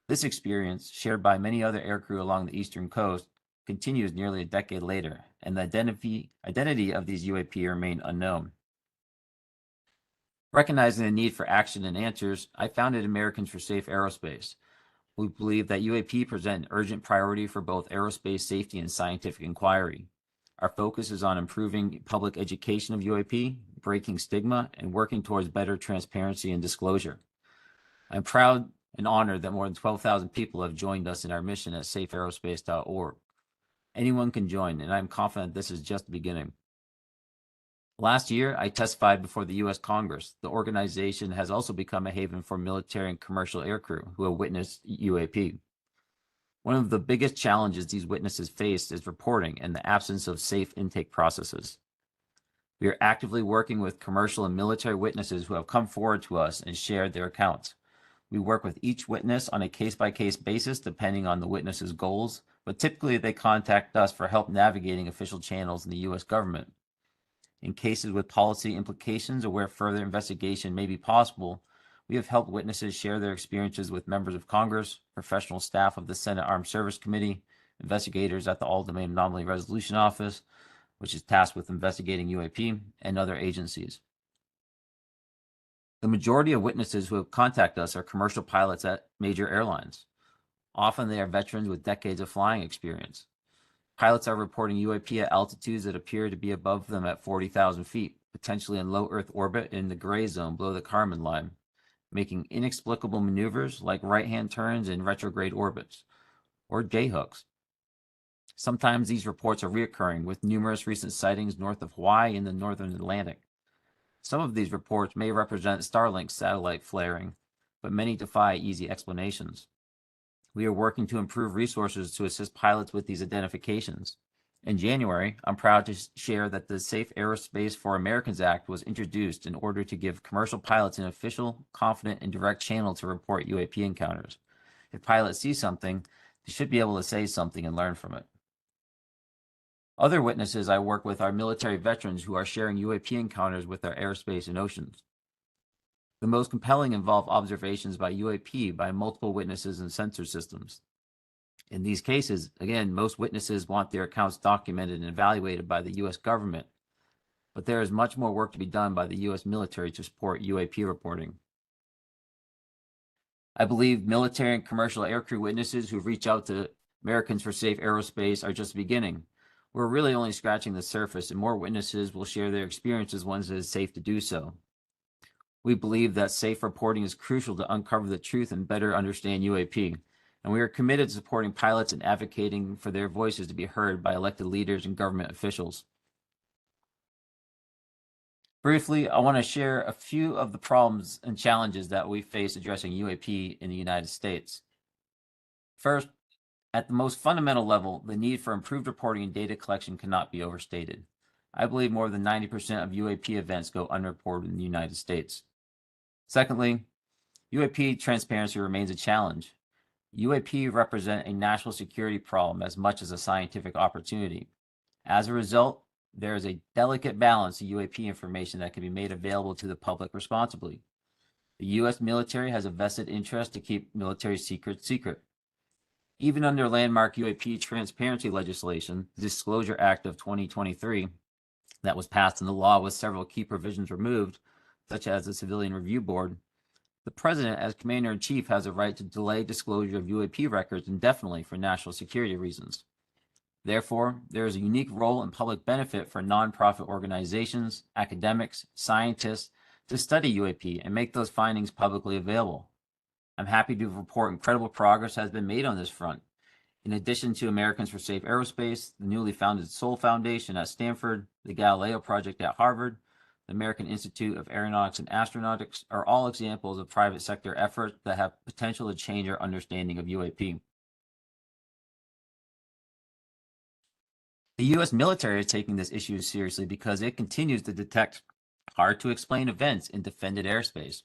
This experience, shared by many other aircrew along the eastern coast, continues nearly a decade later, and the identity of these UAP remain unknown. Recognizing the need for action and answers, I founded Americans for Safe Aerospace. We believe that UAP present an urgent priority for both aerospace safety and scientific inquiry. Our focus is on improving public education of UAP, breaking stigma, and working towards better transparency and disclosure. I'm proud and honored that more than 12,000 people have joined us in our mission at safeaerospace.org. Anyone can join, and I'm confident this is just the beginning. Last year, I testified before the U.S. Congress. The organization has also become a haven for military and commercial aircrew who have witnessed UAP. One of the biggest challenges these witnesses face is reporting and the absence of safe intake processes. We are actively working with commercial and military witnesses who have come forward to us and shared their accounts. We work with each witness on a case-by-case basis depending on the witness's goals, but typically they contact us for help navigating official channels in the U.S. government. In cases with policy implications or where further investigation may be possible, we have helped witnesses share their experiences with members of Congress, professional staff of the Senate Armed Service Committee, investigators at the All-Domain Anomaly Resolution Office, which is tasked with investigating UAP, and other agencies. The majority of witnesses who have contacted us are commercial pilots at major airlines. Often they are veterans with decades of flying experience. Pilots are reporting UAP at altitudes that appear to be above them at 40,000 feet, potentially in low Earth orbit in the gray zone below the Kármán line, making inexplicable maneuvers like right-hand turns in retrograde orbits, or J-hooks. Sometimes these reports are reoccurring, with numerous recent sightings north of Hawaii in the northern Atlantic. Some of these reports may represent Starlink satellite flaring, but many defy easy explanations. We are working to improve resources to assist pilots with these identifications. In January, I'm proud to share that the Safe Aerospace for Americans Act was introduced in order to give commercial pilots an official, confident, and direct channel to report UAP encounters. If pilots see something, they should be able to say something and learn from it. Other witnesses I work with are military veterans who are sharing UAP encounters with our airspace and oceans. The most compelling involve observations by UAP by multiple witnesses and sensor systems. In these cases, again, most witnesses want their accounts documented and evaluated by the U.S. government, but there is much more work to be done by the U.S. military to support UAP reporting. I believe military and commercial aircrew witnesses who reach out to Americans for Safe Aerospace are just beginning. We're really only scratching the surface, and more witnesses will share their experiences once it is safe to do so. We believe that safe reporting is crucial to uncover the truth and better understand UAP, and we are committed to supporting pilots and advocating for their voices to be heard by elected leaders and government officials. Briefly, I want to share a few of the problems and challenges that we face addressing UAP in the United States. First, at the most fundamental level, the need for improved reporting and data collection cannot be overstated. I believe more than 90% of UAP events go unreported in the United States. Secondly, UAP transparency remains a challenge. UAP represent a national security problem as much as a scientific opportunity. As a result, there is a delicate balance of UAP information that can be made available to the public responsibly. The U.S. military has a vested interest to keep military secrets secret. Even under landmark UAP transparency legislation, the Disclosure Act of 2023, that was passed into law with several key provisions removed, such as the Civilian Review Board, the President, as Commander-in-Chief, has a right to delay disclosure of UAP records indefinitely for national security reasons. Therefore, there is a unique role and public benefit for nonprofit organizations, academics, scientists to study UAP and make those findings publicly available. I'm happy to report incredible progress has been made on this front. In addition to Americans for Safe Aerospace, the newly founded Sol Foundation at Stanford, the Galileo Project at Harvard, the American Institute of Aeronautics and Astronautics are all examples of private sector efforts that have potential to change our understanding of UAP. The U.S. military is taking this issue seriously because it continues to detect hard-to-explain events in defended airspace.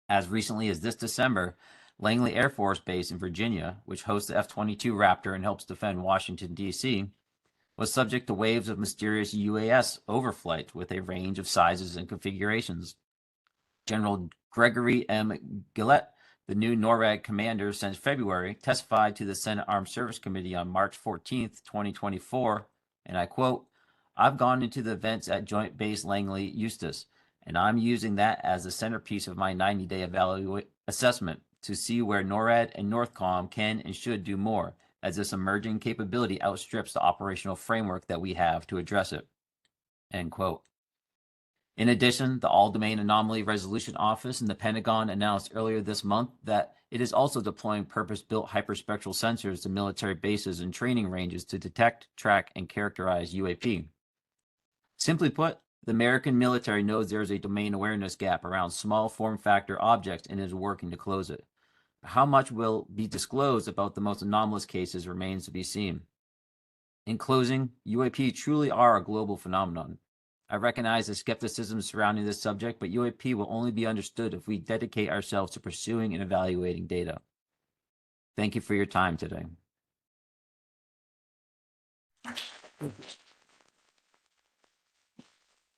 As recently as this December, Langley Air Force Base in Virginia, which hosts the F-22 Raptor and helps defend Washington, D.C., was subject to waves of mysterious UAS overflight with a range of sizes and configurations. General Gregory M. Gillette, the new NORAD commander since February, testified to the Senate Armed Service Committee on March 14th, 2024, and I quote, "I've gone into the events at Joint Base Langley, Eustis, and I'm using that as the centerpiece of my 90-day assessment to see where NORAD and NORTHCOM can and should do more, as this emerging capability outstrips the operational framework that we have to address it." End quote. In addition, the All-Domain Anomaly Resolution Office in the Pentagon announced earlier this month that it is also deploying purpose-built hyperspectral sensors to military bases and training ranges to detect, track, and characterize UAP. Simply put, the American military knows there is a domain awareness gap around small form factor objects and is working to close it. How much will be disclosed about the most anomalous cases remains to be seen. In closing, UAP truly are a global phenomenon. I recognize the skepticism surrounding this subject, but UAP will only be understood if we dedicate ourselves to pursuing and evaluating data. Thank you for your time today.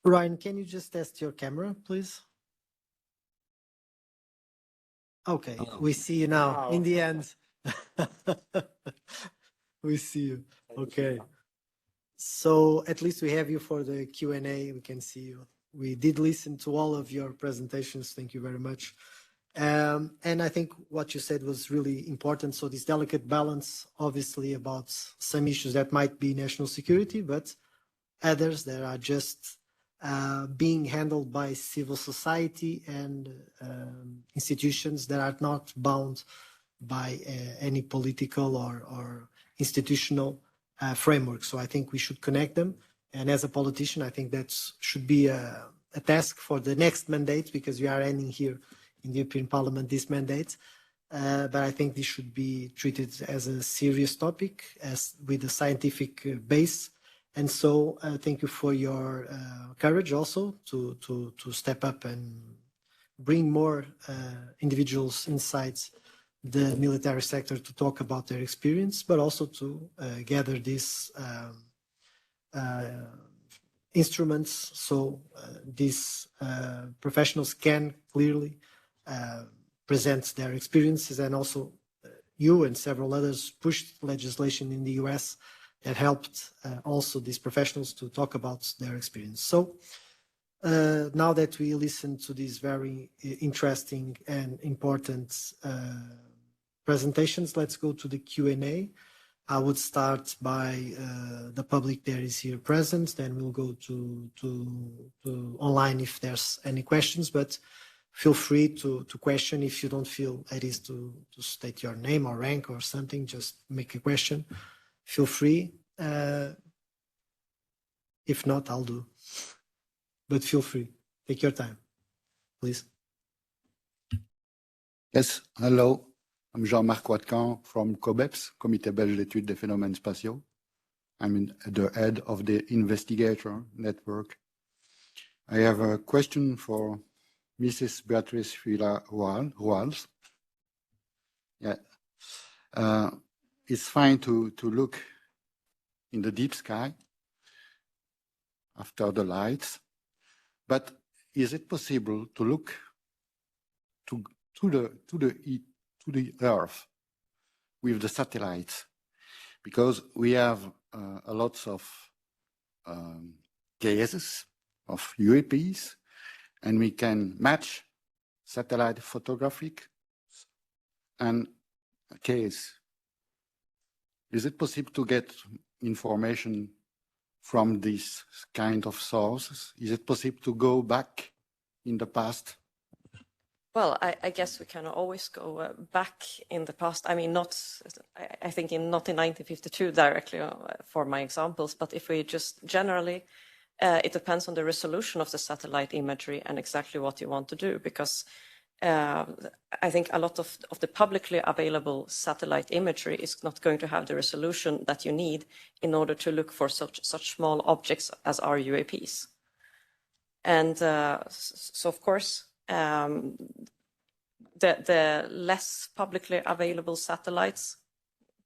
Ryan, can you just test your camera, please? Okay, we see you now. In the end, we see you. Okay. So at least we have you for the Q&A. We can see you. We did listen to all of your presentations. Thank you very much. And I think what you said was really important. So this delicate balance, obviously, about some issues that might be national security, but others that are just being handled by civil society and institutions that are not bound by any political or institutional framework. So I think we should connect them. And as a politician, I think that should be a task for the next mandate, because we are ending here in the European Parliament this mandate. But I think this should be treated as a serious topic, as with a scientific base. And so thank you for your courage also to step up and bring more individuals inside the military sector to talk about their experience, but also to gather these instruments so these professionals can clearly present their experiences. And also you and several others pushed legislation in the US that helped also these professionals to talk about their experience. So now that we listened to these very interesting and important presentations, let's go to the Q&A. I would start by the public that is here present, then we'll go to online if there's any questions, but feel free to question if you don't feel it is to state your name or rank or something, just make a question. Feel free. If not, I'll do. But feel free. Take your time, please. Yes, hello. I'm Jean-Marc Watcan from COBEPS, Comité Belge d'études des phénomènes spatiaux. I'm the head of the investigator network. I have a question for Mrs. Beatrice Villa-Ruals. Yeah. It's fine to look in the deep sky after the lights, but is it possible to look to the Earth with the satellites? Because we have a lot of cases of UAPs, and we can match satellite photographic and a case. Is it possible to get information from these kind of sources? Is it possible to go back in the past? Well, I guess we can always go back in the past. I mean, I think not in 1952 directly for my examples, but if we just generally, it depends on the resolution of the satellite imagery and exactly what you want to do, because I think a lot of the publicly available satellite imagery is not going to have the resolution that you need in order to look for such small objects as are UAPs. And so, of course, the less publicly available satellites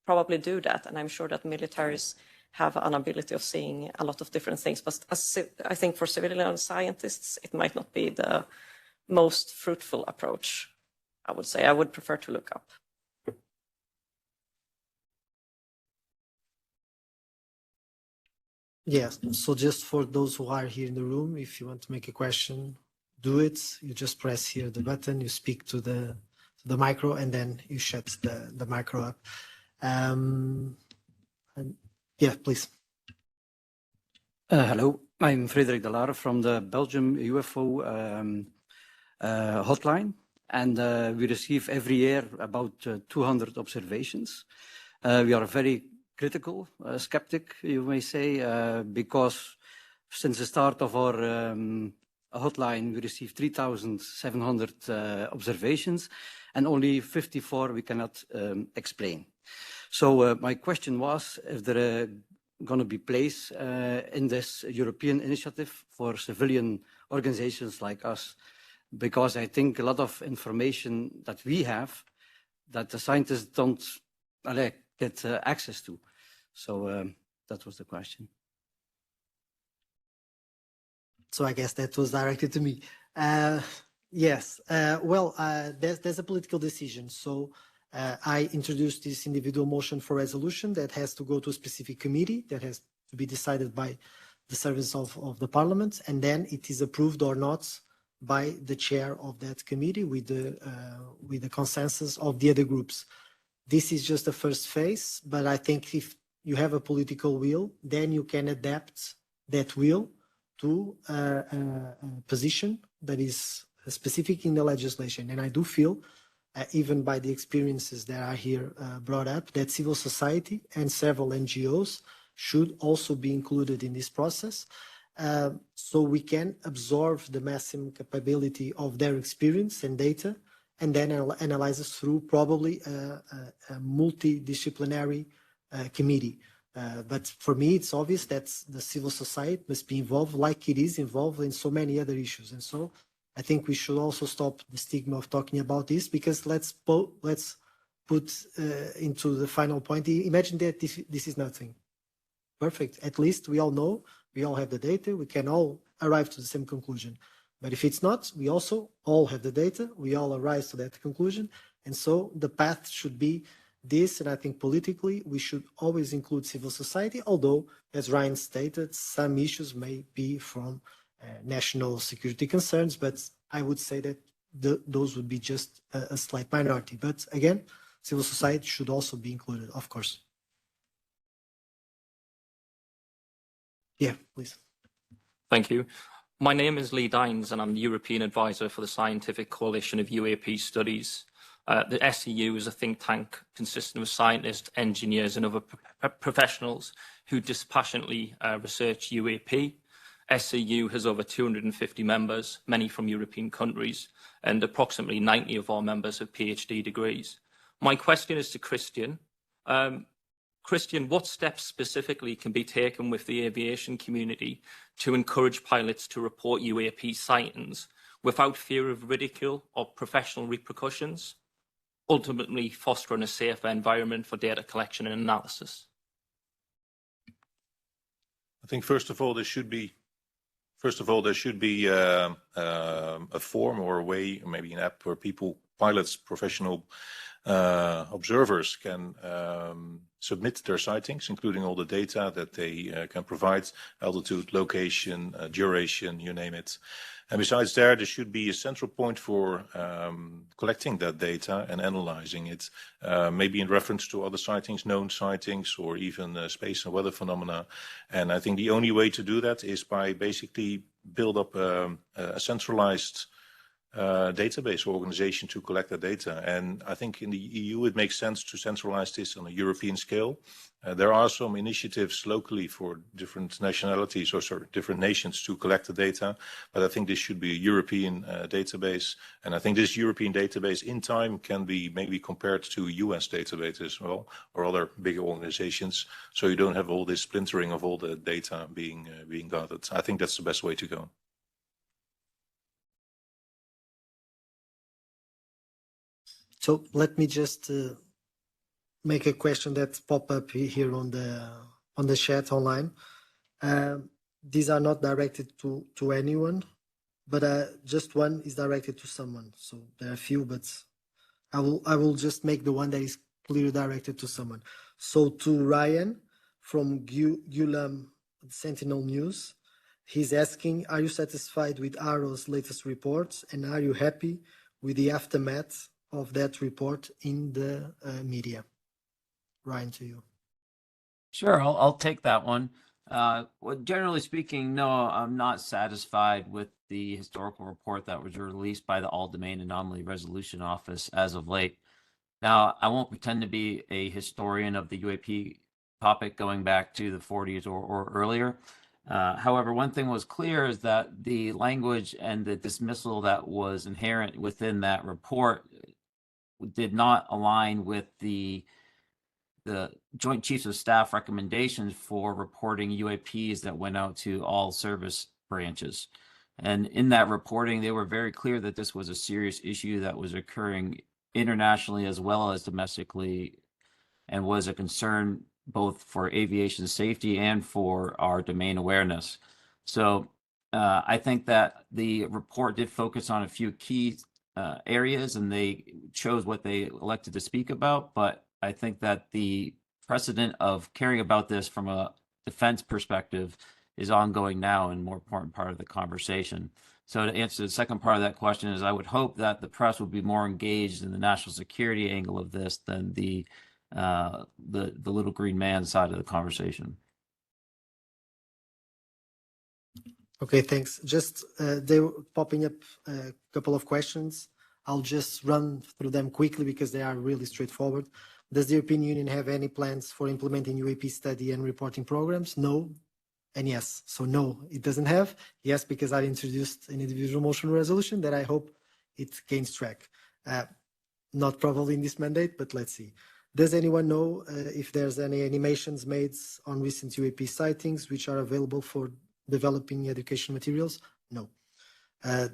probably do that, and I'm sure that militaries have an ability of seeing a lot of different things. But I think for civilian scientists, it might not be the most fruitful approach. I would say I would prefer to look up. Yes. So just for those who are here in the room, if you want to make a question, do it. You just press here the button, you speak to the micro, and then you shut the micro up. And yeah, please. Hello, I'm Frederik de Laere from the Belgium UFO hotline, and we receive every year about 200 observations. We are very critical, skeptic, you may say, because since the start of our hotline, we received 3,700 observations, and only 54 we cannot explain. So my question was if there going to be place in this European initiative for civilian organizations like us, because I think a lot of information that we have that the scientists don't get access to. So that was the question. So I guess that was directed to me. Yes. Well, there's a political decision. So I introduced this individual motion for resolution that has to go to a specific committee that has to be decided by the service of the parliament, and then it is approved or not by the chair of that committee with the consensus of the other groups. This is just the first phase, but I think if you have a political will, then you can adapt that will to a position that is specific in the legislation. And I do feel even by the experiences that are here brought up, that civil society and several NGOs should also be included in this process, so we can absorb the maximum capability of their experience and data, and then analyze it through probably a multidisciplinary committee. But for me, it's obvious that the civil society must be involved like it is involved in so many other issues. And so I think we should also stop the stigma of talking about this, because let's put into the final point. Imagine that this is nothing. Perfect. At least we all know, we all have the data, we can all arrive to the same conclusion. But if it's not, we also all have the data, we all arrive to that conclusion. And so the path should be this, and I think politically we should always include civil society, although, as Ryan stated, some issues may be from national security concerns, but I would say that those would be just a slight minority. But again, civil society should also be included, of course. Yeah, please. Thank you. My name is Lee Dines, and I'm the European Advisor for the Scientific Coalition of UAP Studies. The SEU is a think tank consisting of scientists, engineers, and other professionals who dispassionately research UAP. SEU has over 250 members, many from European countries, and approximately 90 of our members have PhD degrees. My question is to Christian. Christian, what steps specifically can be taken with the aviation community to encourage pilots to report UAP sightings without fear of ridicule or professional repercussions, ultimately fostering a safer environment for data collection and analysis? I think first of all, there should be a form or a way, or maybe an app where pilots, professional observers can submit their sightings, including all the data that they can provide, altitude, location, duration, you name it. And besides there should be a central point for collecting that data and analyzing it, maybe in reference to other sightings, known sightings, or even space and weather phenomena. And I think the only way to do that is by basically build up a centralized database organization to collect that data. And I think in the EU it makes sense to centralize this on a European scale. There are some initiatives locally for different nationalities, or sorry, different nations to collect the data, but I think this should be a European database. And I think this European database in time can be maybe compared to US databases as well, or other bigger organizations, so you don't have all this splintering of all the data being gathered. I think that's the best way to go. So let me just make a question that pop up here on the chat online. These are not directed to anyone, but just one is directed to someone. So there are a few, but I will just make the one that is clearly directed to someone. So to Ryan from Gulam Sentinel News, he's asking, are you satisfied with Arrow's latest reports, and are you happy with the aftermath of that report in the media? Ryan, to you. Sure, I'll take that one. Well, generally speaking, no, I'm not satisfied with the historical report that was released by the All Domain Anomaly Resolution Office as of late. Now, I won't pretend to be a historian of the UAP topic going back to the 40s or earlier. However, one thing was clear is that the language and the dismissal that was inherent within that report did not align with the Joint Chiefs of Staff recommendations for reporting UAPs that went out to all service branches. And in that reporting, they were very clear that this was a serious issue that was occurring internationally as well as domestically, and was a concern both for aviation safety and for our domain awareness. So I think that the report did focus on a few key areas, and they chose what they elected to speak about. But I think that the precedent of caring about this from a defense perspective is ongoing now and more important part of the conversation. So to answer the second part of that question is I would hope that the press would be more engaged in the national security angle of this than the little green man side of the conversation. Okay, thanks. Just they were popping up a couple of questions. I'll just run through them quickly because they are really straightforward. Does the European Union have any plans for implementing UAP study and reporting programs? No. And yes. So no, it doesn't have. Yes, because I introduced an individual motion resolution that I hope it gains track. Not probably in this mandate, but let's see. Does anyone know if there's any animations made on recent UAP sightings which are available for developing education materials? No.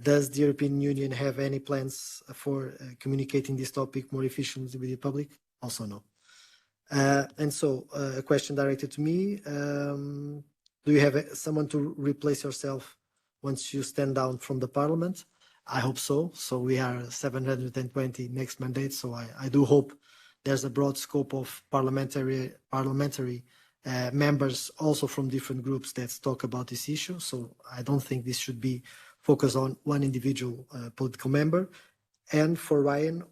Does the European Union have any plans for communicating this topic more efficiently with the public? Also no. And so a question directed to me. Do you have someone to replace yourself once you stand down from the parliament? I hope so. So we are 720 next mandate. So I do hope there's a broad scope of parliamentary members also from different groups that talk about this issue. So I don't think this should be focused on one individual political member. And for Ryan,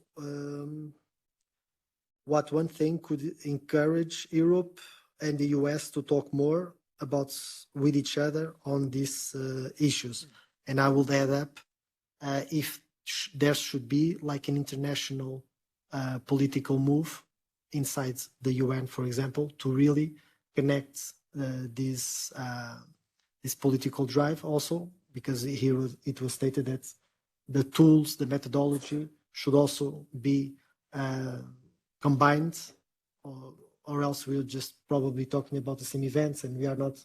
what one thing could encourage Europe and the US to talk more about with each other on these issues? And I will add up if there should be like an international political move inside the UN, for example, to really connect this political drive also, because here it was stated that the tools, the methodology should also be combined, or else we're just probably talking about the same events and we are not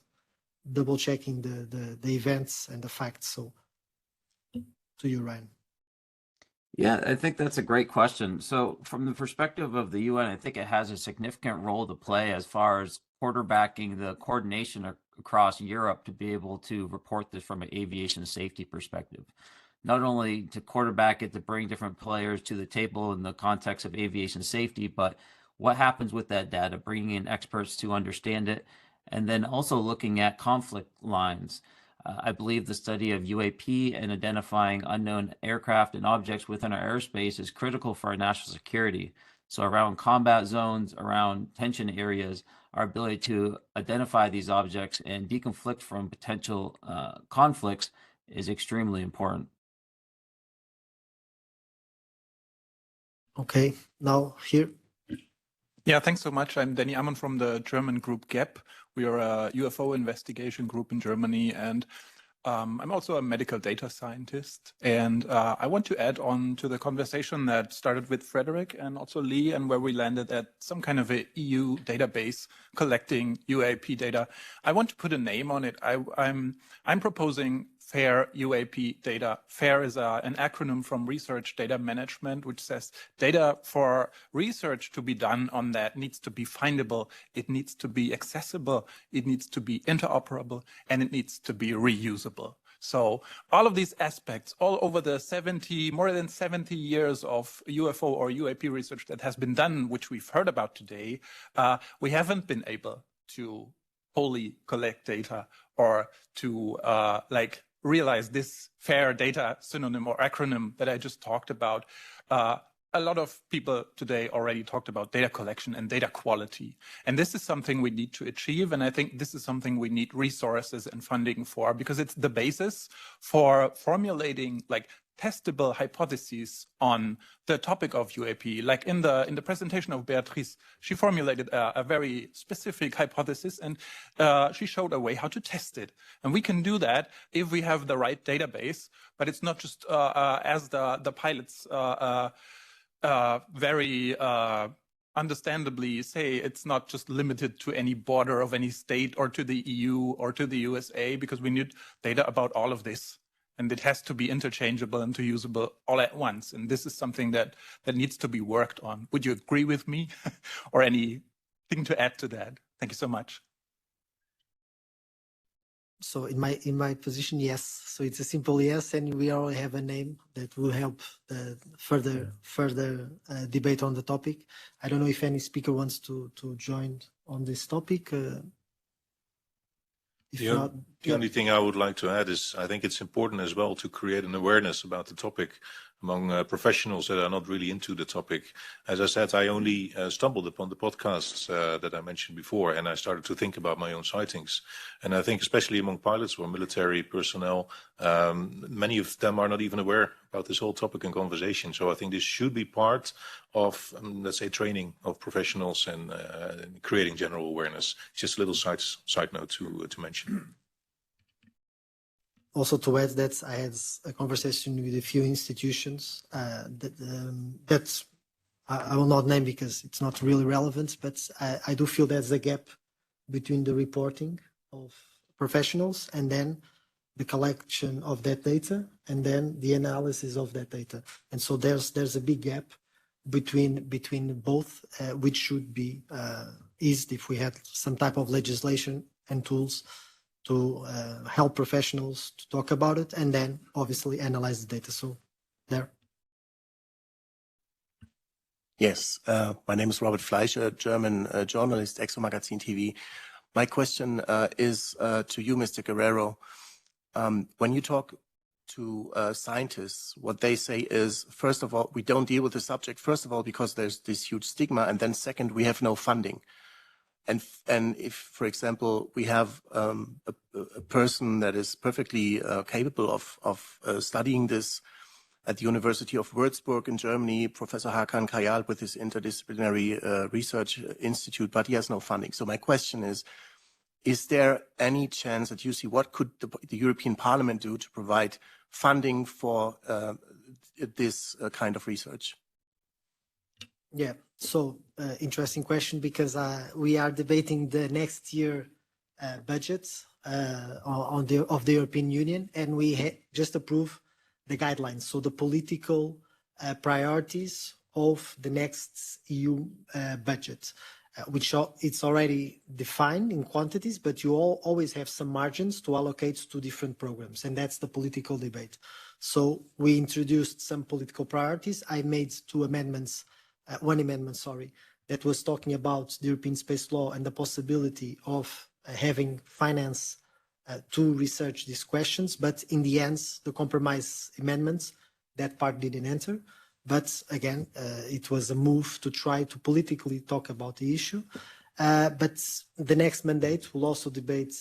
double checking the events and the facts. So to you, Ryan. Yeah, I think that's a great question. So from the perspective of the UN, I think it has a significant role to play as far as quarterbacking the coordination across Europe to be able to report this from an aviation safety perspective. Not only to quarterback it, to bring different players to the table in the context of aviation safety, but what happens with that data, bringing in experts to understand it, and then also looking at conflict lines. I believe the study of UAP and identifying unknown aircraft and objects within our airspace is critical for our national security. So around combat zones, around tension areas, our ability to identify these objects and deconflict from potential conflicts is extremely important. Okay, now here. Yeah, thanks so much. I'm Danny Ammon from the German group GAP. We are a UFO investigation group in Germany, and I'm also a medical data scientist. And I want to add on to the conversation that started with Frederick and also Lee, and where we landed at some kind of a EU database collecting UAP data. I want to put a name on it. I'm proposing FAIR UAP data. FAIR is an acronym from Research Data Management, which says data for research to be done on that needs to be findable, it needs to be accessible, it needs to be interoperable, and it needs to be reusable. So all of these aspects, all over the more than 70 years of UFO or UAP research that has been done, which we've heard about today, we haven't been able to wholly collect data or to realize this FAIR data synonym or acronym that I just talked about. A lot of people today already talked about data collection and data quality. And this is something we need to achieve. And I think this is something we need resources and funding for, because it's the basis for formulating testable hypotheses on the topic of UAP. Like in the presentation of Beatrice, she formulated a very specific hypothesis, and she showed a way how to test it. And we can do that if we have the right database, but it's not just as the pilots very understandably say, it's not just limited to any border of any state or to the EU or to the USA, because we need data about all of this. And it has to be interchangeable and usable all at once. And this is something that needs to be worked on. Would you agree with me or anything to add to that? Thank you so much. So in my position, yes. So it's a simple yes, and we already have a name that will help further debate on the topic. I don't know if any speaker wants to join on this topic. The only thing I would like to add is I think it's important as well to create an awareness about the topic among professionals that are not really into the topic. As I said, I only stumbled upon the podcasts that I mentioned before, and I started to think about my own sightings. And I think especially among pilots or military personnel, many of them are not even aware about this whole topic and conversation. So I think this should be part of, let's say, training of professionals and creating general awareness. Just a little side note to mention. Also to add that I had a conversation with a few institutions that I will not name because it's not really relevant, but I do feel there's a gap between the reporting of professionals and then the collection of that data and then the analysis of that data. And so there's a big gap between both, which should be eased if we had some type of legislation and tools to help professionals to talk about it and then obviously analyze the data. So there. Yes, my name is Robert Fleischer, German journalist, Exo Magazin TV. My question is to you, Mr. Guerrero. When you talk to scientists, what they say is, first of all, we don't deal with the subject, first of all, because there's this huge stigma, and then second, we have no funding. And if, for example, we have a person that is perfectly capable of studying this at the University of Würzburg in Germany, Professor Hakan Kayal with his interdisciplinary research institute, but he has no funding. So my question is there any chance that you see what could the European Parliament do to provide funding for this kind of research? Yeah, so interesting question, because we are debating the next year budget of the European Union, and we just approved the guidelines, so the political priorities of the next EU budget, which it's already defined in quantities, but you always have some margins to allocate to different programs, and that's the political debate. So we introduced some political priorities. I made one amendment, that was talking about the European space law and the possibility of having finance to research these questions. But in the end, the compromise amendments, that part didn't enter. But again, it was a move to try to politically talk about the issue. But the next mandate will also debate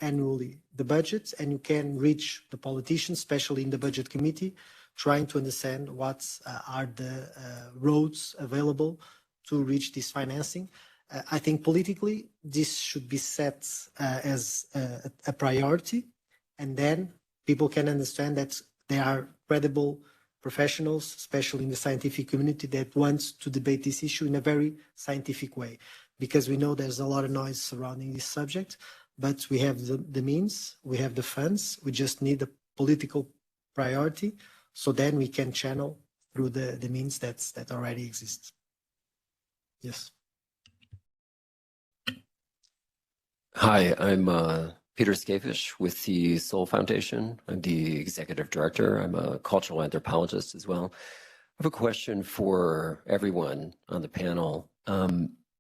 annually the budget, and you can reach the politicians, especially in the budget committee, trying to understand what are the roads available to reach this financing. I think politically, this should be set as a priority, and then people can understand that there are credible professionals, especially in the scientific community, that want to debate this issue in a very scientific way, because we know there's a lot of noise surrounding this subject, but we have the means, we have the funds, we just need the political priority, so then we can channel through the means that already exist. Yes. Hi, I'm Peter Skafish with the Soul Foundation. I'm the executive director. I'm a cultural anthropologist as well. I have a question for everyone on the panel.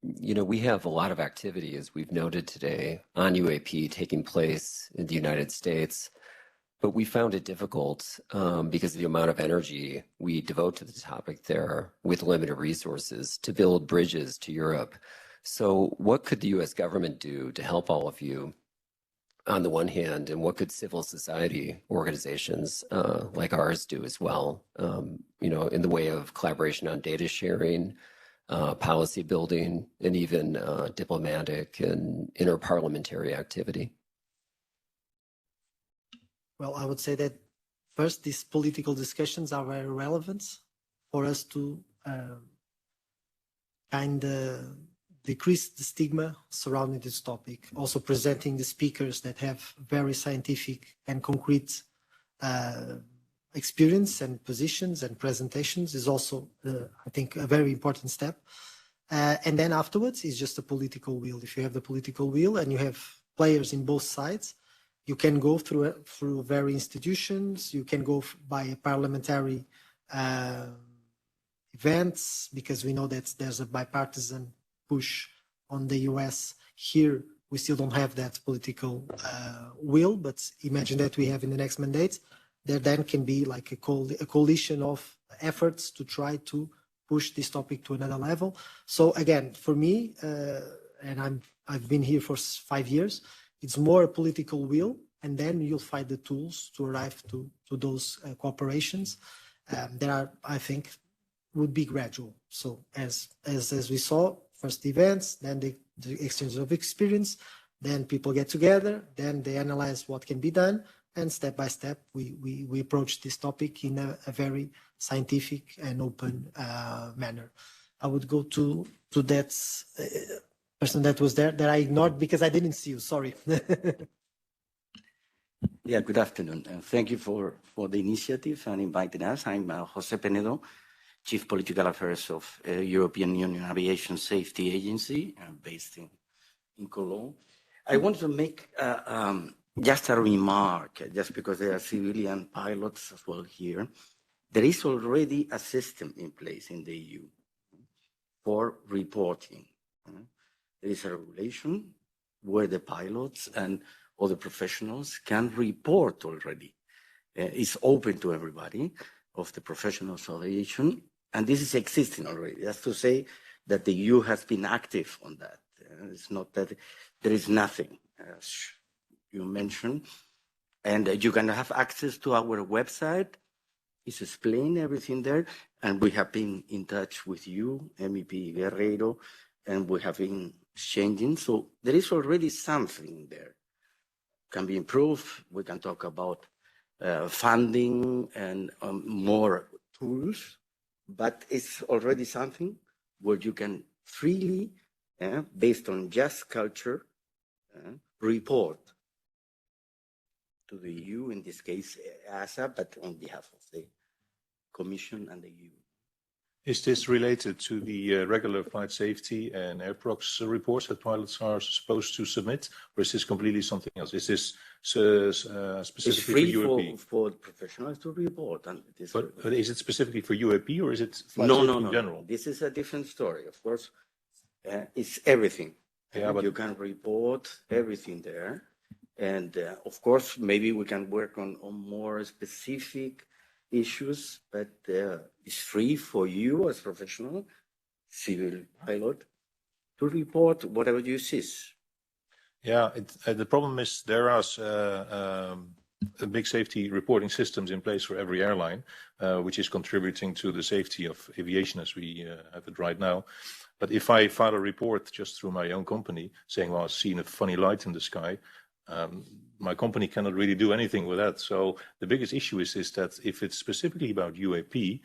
We have a lot of activity, as we've noted today, on UAP taking place in the United States, but we found it difficult because of the amount of energy we devote to the topic there with limited resources to build bridges to Europe. So what could the US government do to help all of you on the one hand, and what could civil society organizations like ours do as well, in the way of collaboration on data sharing, policy building, and even diplomatic and interparliamentary activity? Well, I would say that first, these political discussions are very relevant for us to kind of decrease the stigma surrounding this topic. Also presenting the speakers that have very scientific and concrete experience and positions and presentations is also, I think, a very important step. And then afterwards is just a political will. If you have the political will and you have players in both sides, you can go through very institutions, you can go by parliamentary events, because we know that there's a bipartisan push on the US. Here, we still don't have that political will, but imagine that we have in the next mandate, there then can be like a coalition of efforts to try to push this topic to another level. So again, for me, and I've been here for 5 years, it's more a political will, and then you'll find the tools to arrive to those cooperations. There are, I think, would be gradual. So as we saw, first events, then the exchange of experience, then people get together, then they analyze what can be done, and step by step, we approach this topic in a very scientific and open manner. I would go to that person that was there that I ignored because I didn't see you. Sorry. Yeah, good afternoon. Thank you for the initiative and inviting us. I'm Jose Penedo, Chief Political Affairs of European Union Aviation Safety Agency, based in Cologne. I want to make just a remark, just because there are civilian pilots as well here. There is already a system in place in the EU for reporting. There is a regulation where the pilots and other professionals can report already. It's open to everybody of the professionals of aviation, and this is existing already. That's to say that the EU has been active on that. It's not that there is nothing, as you mentioned, and you can have access to our website. It's explained everything there, and we have been in touch with you, MEP Guerrero, and we have been exchanging. So there is already something there. Can be improved. We can talk about funding and more tools, but it's already something where you can freely, based on just culture, report to the EU, in this case EASA, but on behalf of the Commission and the EU. Is this related to the regular flight safety and airprox reports that pilots are supposed to submit, or is this completely something else? Is this specifically for UAP? For professionals to report. And but is it specifically for UAP, or is it flight no, safety no, no, in general? No. This is a different story. Of course, it's everything. Yeah, but you can report everything there. And of course, maybe we can work on more specific issues, but it's free for you as professional civil pilot to report whatever you see. Yeah, the problem is there are big safety reporting systems in place for every airline, which is contributing to the safety of aviation as we have it right now. But if I file a report just through my own company saying, well, I've seen a funny light in the sky, my company cannot really do anything with that. So the biggest issue is that if it's specifically about UAP,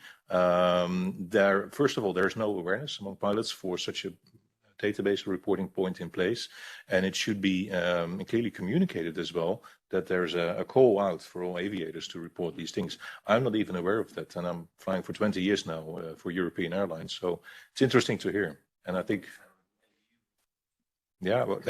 first of all, there's no awareness among pilots for such a database reporting point in place, and it should be clearly communicated as well that there's a call out for all aviators to report these things. I'm not even aware of that, and I'm flying for 20 years now for European airlines, so it's interesting to hear. And I think Yeah, well,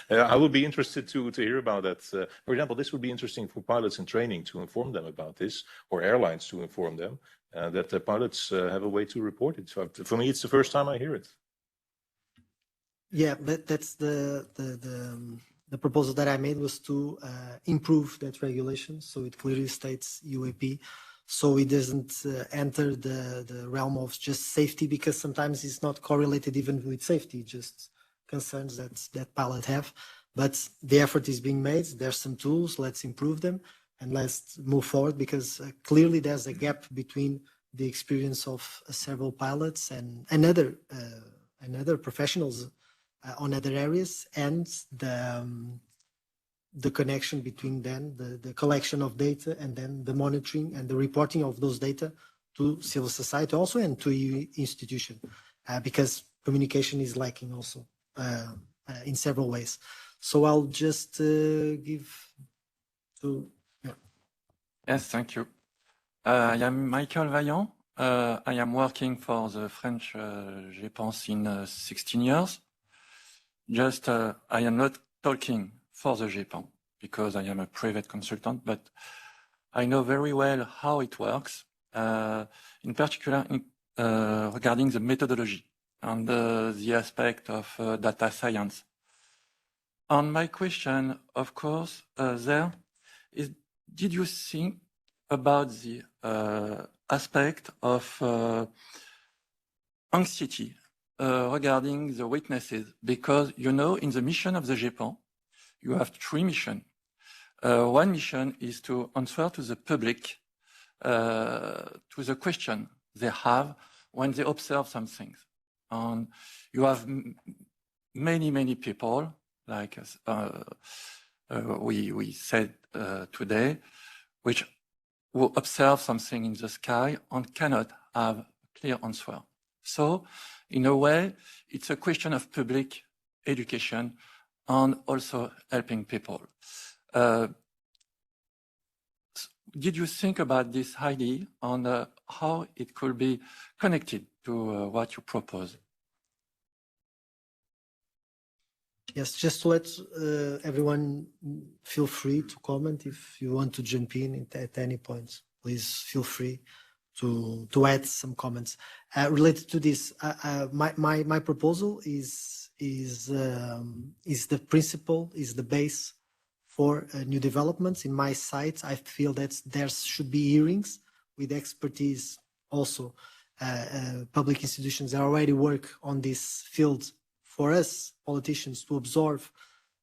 I would be interested to hear about that. For example, this would be interesting for pilots in training to inform them about this, or airlines to inform them that the pilots have a way to report it. So for me, it's the first time I hear it. Yeah, but that's the proposal that I made was to improve that regulation, so it clearly states UAP, so it doesn't enter the realm of just safety, because sometimes it's not correlated even with safety, just concerns that pilot have. But the effort is being made. There's some tools. Let's improve them and let's move forward, because clearly there's a gap between the experience of several pilots and other professionals on other areas, and the connection between then the collection of data and then the monitoring and the reporting of those data to civil society also and to institution, because communication is lacking also in several ways. So I'll just give to. Yeah. Yes, thank you. I am Michael Vaillant. I am working for the French GEPANS in 16 years. Just, I am not talking for the GEPAN because I am a private consultant, but I know very well how it works, in particular regarding the methodology and the aspect of data science. And my question, of course, there is, did you think about the aspect of anxiety regarding the witnesses? Because, you know, in the mission of the GEPAN, you have 3 missions. One mission is to answer to the public to the question they have when they observe some things. And you have many people, like we said today, which will observe something in the sky and cannot have a clear answer. So, in a way, it's a question of public education and also helping people. Did you think about this idea and how it could be connected to what you propose? Yes, just to let everyone feel free to comment if you want to jump in at any point. Please feel free to add some comments related to this. My proposal is the principle, is the base for new developments. In my site, I feel that there should be hearings with expertise. Also, public institutions that already work on this field. For us politicians to absorb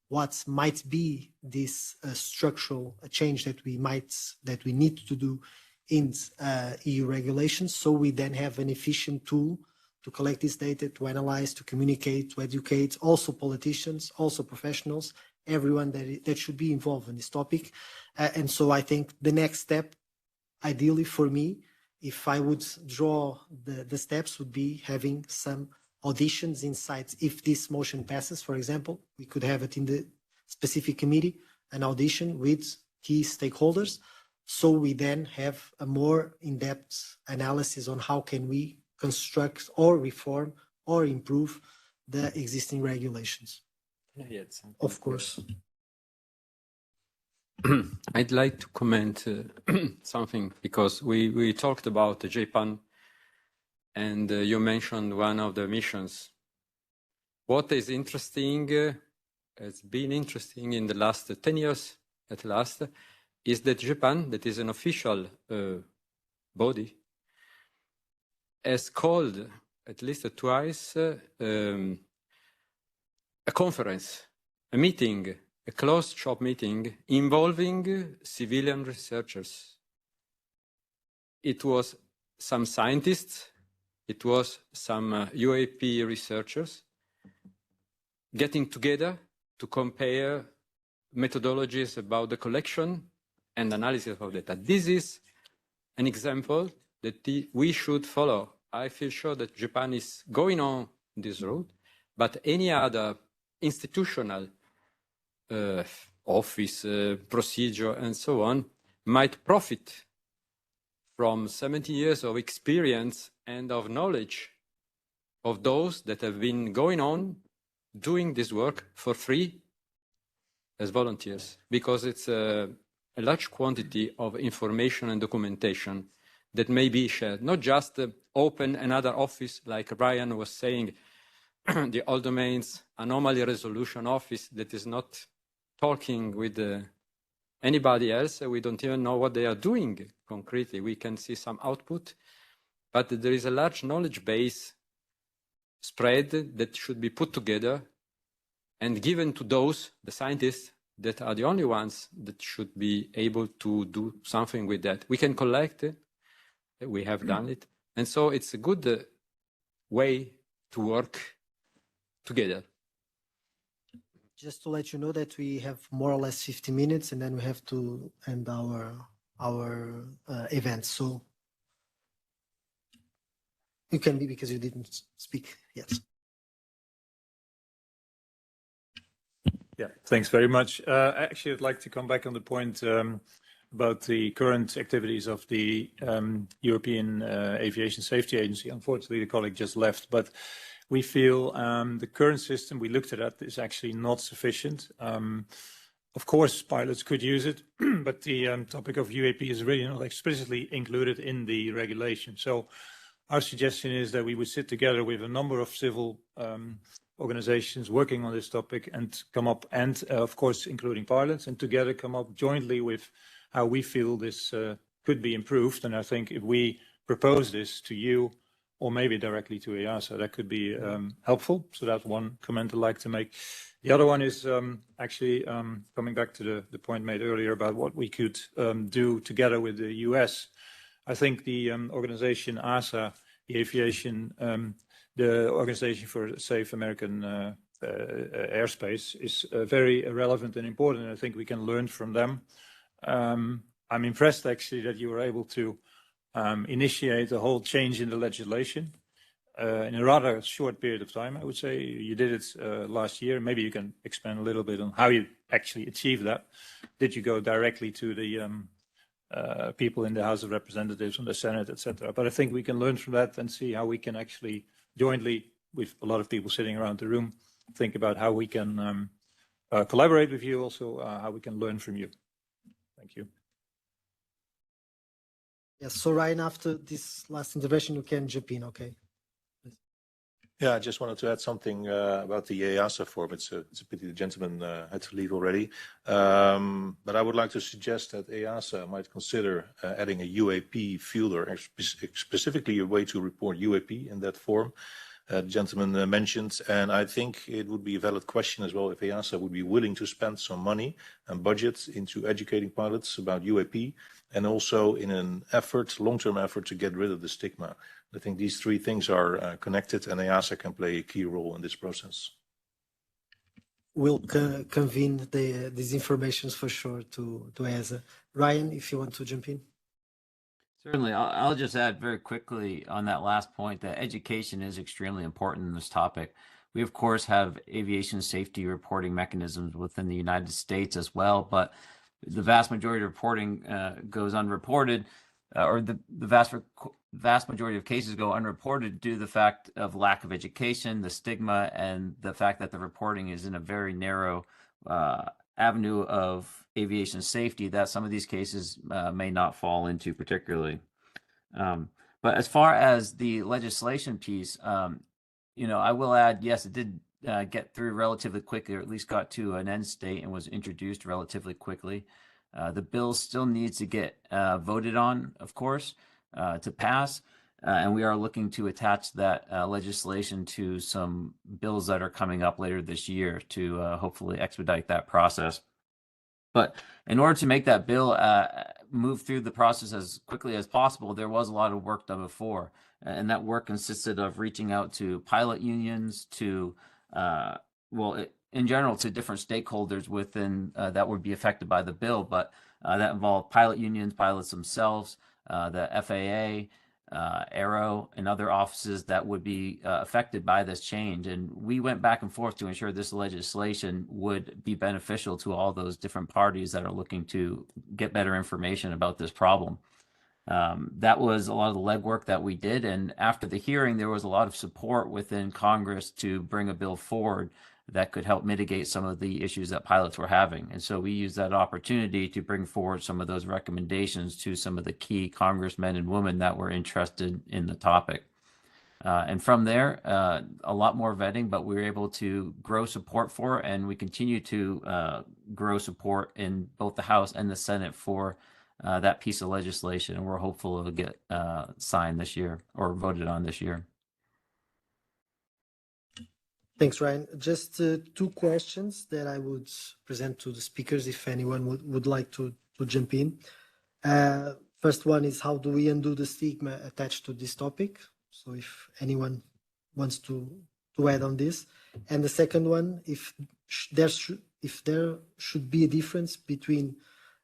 what might be this structural change that we need to do in EU regulations, so we then have an efficient tool to collect this data, to analyze, to communicate, to educate, also politicians, also professionals, everyone that should be involved in this topic. And so I think the next step, ideally for me, if I would draw the steps, would be having some auditions inside. If this motion passes, for example, we could have it in the specific committee, an audition with key stakeholders. So we then have a more in-depth analysis on how can we construct or reform or improve the existing regulations. Of course. I'd like to comment something, because we talked about the JPAN and you mentioned one of the missions. What is interesting, has been interesting in the last 10 years at last, is that Japan, that is an official body, has called at least twice a conference, a meeting, a closed shop meeting involving civilian researchers. It was some scientists, it was some UAP researchers getting together to compare methodologies about the collection and analysis of data. This is an example that we should follow. I feel sure that Japan is going on this route, but any other institutional office, procedure, and so on might profit from 70 years of experience and of knowledge of those that have been going on doing this work for free as volunteers, because it's a large quantity of information and documentation that may be shared, not just open another office, like Ryan was saying, the All Domains Anomaly Resolution Office that is not talking with anybody else. We don't even know what they are doing concretely. We can see some output, but there is a large knowledge base spread that should be put together and given to those, the scientists, that are the only ones that should be able to do something with that. We can collect it, we have done it, and so it's a good way to work together. Just to let you know that we have more or less 50 minutes and then we have to end our event. So you can be, because you didn't speak yet. Yeah, thanks very much. Actually, I'd like to come back on the point about the current activities of the European Aviation Safety Agency. Unfortunately, the colleague just left, but we feel the current system we looked at is actually not sufficient. Of course, pilots could use it, but the topic of UAP is really not explicitly included in the regulation. So our suggestion is that we would sit together with a number of civil organizations working on this topic and come up, and of course, including pilots, and together come up jointly with how we feel this could be improved. And I think if we propose this to you, or maybe directly to EASA, that could be helpful. So that's one comment I'd like to make. The other one is actually coming back to the point made earlier about what we could do together with the US. I think the organization ASA, the aviation, the Organization for Safe American Airspace, is very relevant and important. I think we can learn from them. I'm impressed actually that you were able to initiate a whole change in the legislation in a rather short period of time. I would say you did it last year. Maybe you can expand a little bit on how you actually achieved that. Did you go directly to the people in the House of Representatives and the Senate, etc.? But I think we can learn from that and see how we can actually jointly, with a lot of people sitting around the room, think about how we can collaborate with you, also how we can learn from you. Thank you. Yes, so Ryan, after this last intervention, you can jump in, okay? Yeah, I just wanted to add something about the EASA form. It's a pity the gentleman had to leave already. But I would like to suggest that EASA might consider adding a UAP field, or specifically a way to report UAP in that form. The gentleman mentioned, and I think it would be a valid question as well if EASA would be willing to spend some money and budget into educating pilots about UAP, and also in an effort, long-term effort, to get rid of the stigma. I think these three things are connected, and EASA can play a key role in this process. We'll convene these informations for sure to EASA. Ryan, if you want to jump in. Certainly. I'll just add very quickly on that last point that education is extremely important in this topic. We, of course, have aviation safety reporting mechanisms within the United States as well, but the vast majority of reporting goes unreported, or the vast majority of cases go unreported due to the fact of lack of education, the stigma, and the fact that the reporting is in a very narrow avenue of aviation safety that some of these cases may not fall into particularly. But as far as the legislation piece, I will add, yes, it did get through relatively quickly, or at least got to an end state and was introduced relatively quickly. The bill still needs to get voted on, of course, to pass. And we are looking to attach that legislation to some bills that are coming up later this year to hopefully expedite that process. But in order to make that bill move through the process as quickly as possible, there was a lot of work done before. And that work consisted of reaching out to pilot unions, to, in general, to different stakeholders within that would be affected by the bill. But that involved pilot unions, pilots themselves, the FAA, Aero, and other offices that would be affected by this change. And we went back and forth to ensure this legislation would be beneficial to all those different parties that are looking to get better information about this problem. That was a lot of the legwork that we did. And after the hearing, there was a lot of support within Congress to bring a bill forward that could help mitigate some of the issues that pilots were having. And so we used that opportunity to bring forward some of those recommendations to some of the key congressmen and women that were interested in the topic. And from there, a lot more vetting, but we were able to grow support for it, and we continue to grow support in both the House and the Senate for that piece of legislation. And we're hopeful it'll get signed this year or voted on this year. Thanks, Ryan. Just two questions that I would present to the speakers if anyone would like to jump in. First one is, how do we undo the stigma attached to this topic? So if anyone wants to add on this. And the second one, if there should be a difference between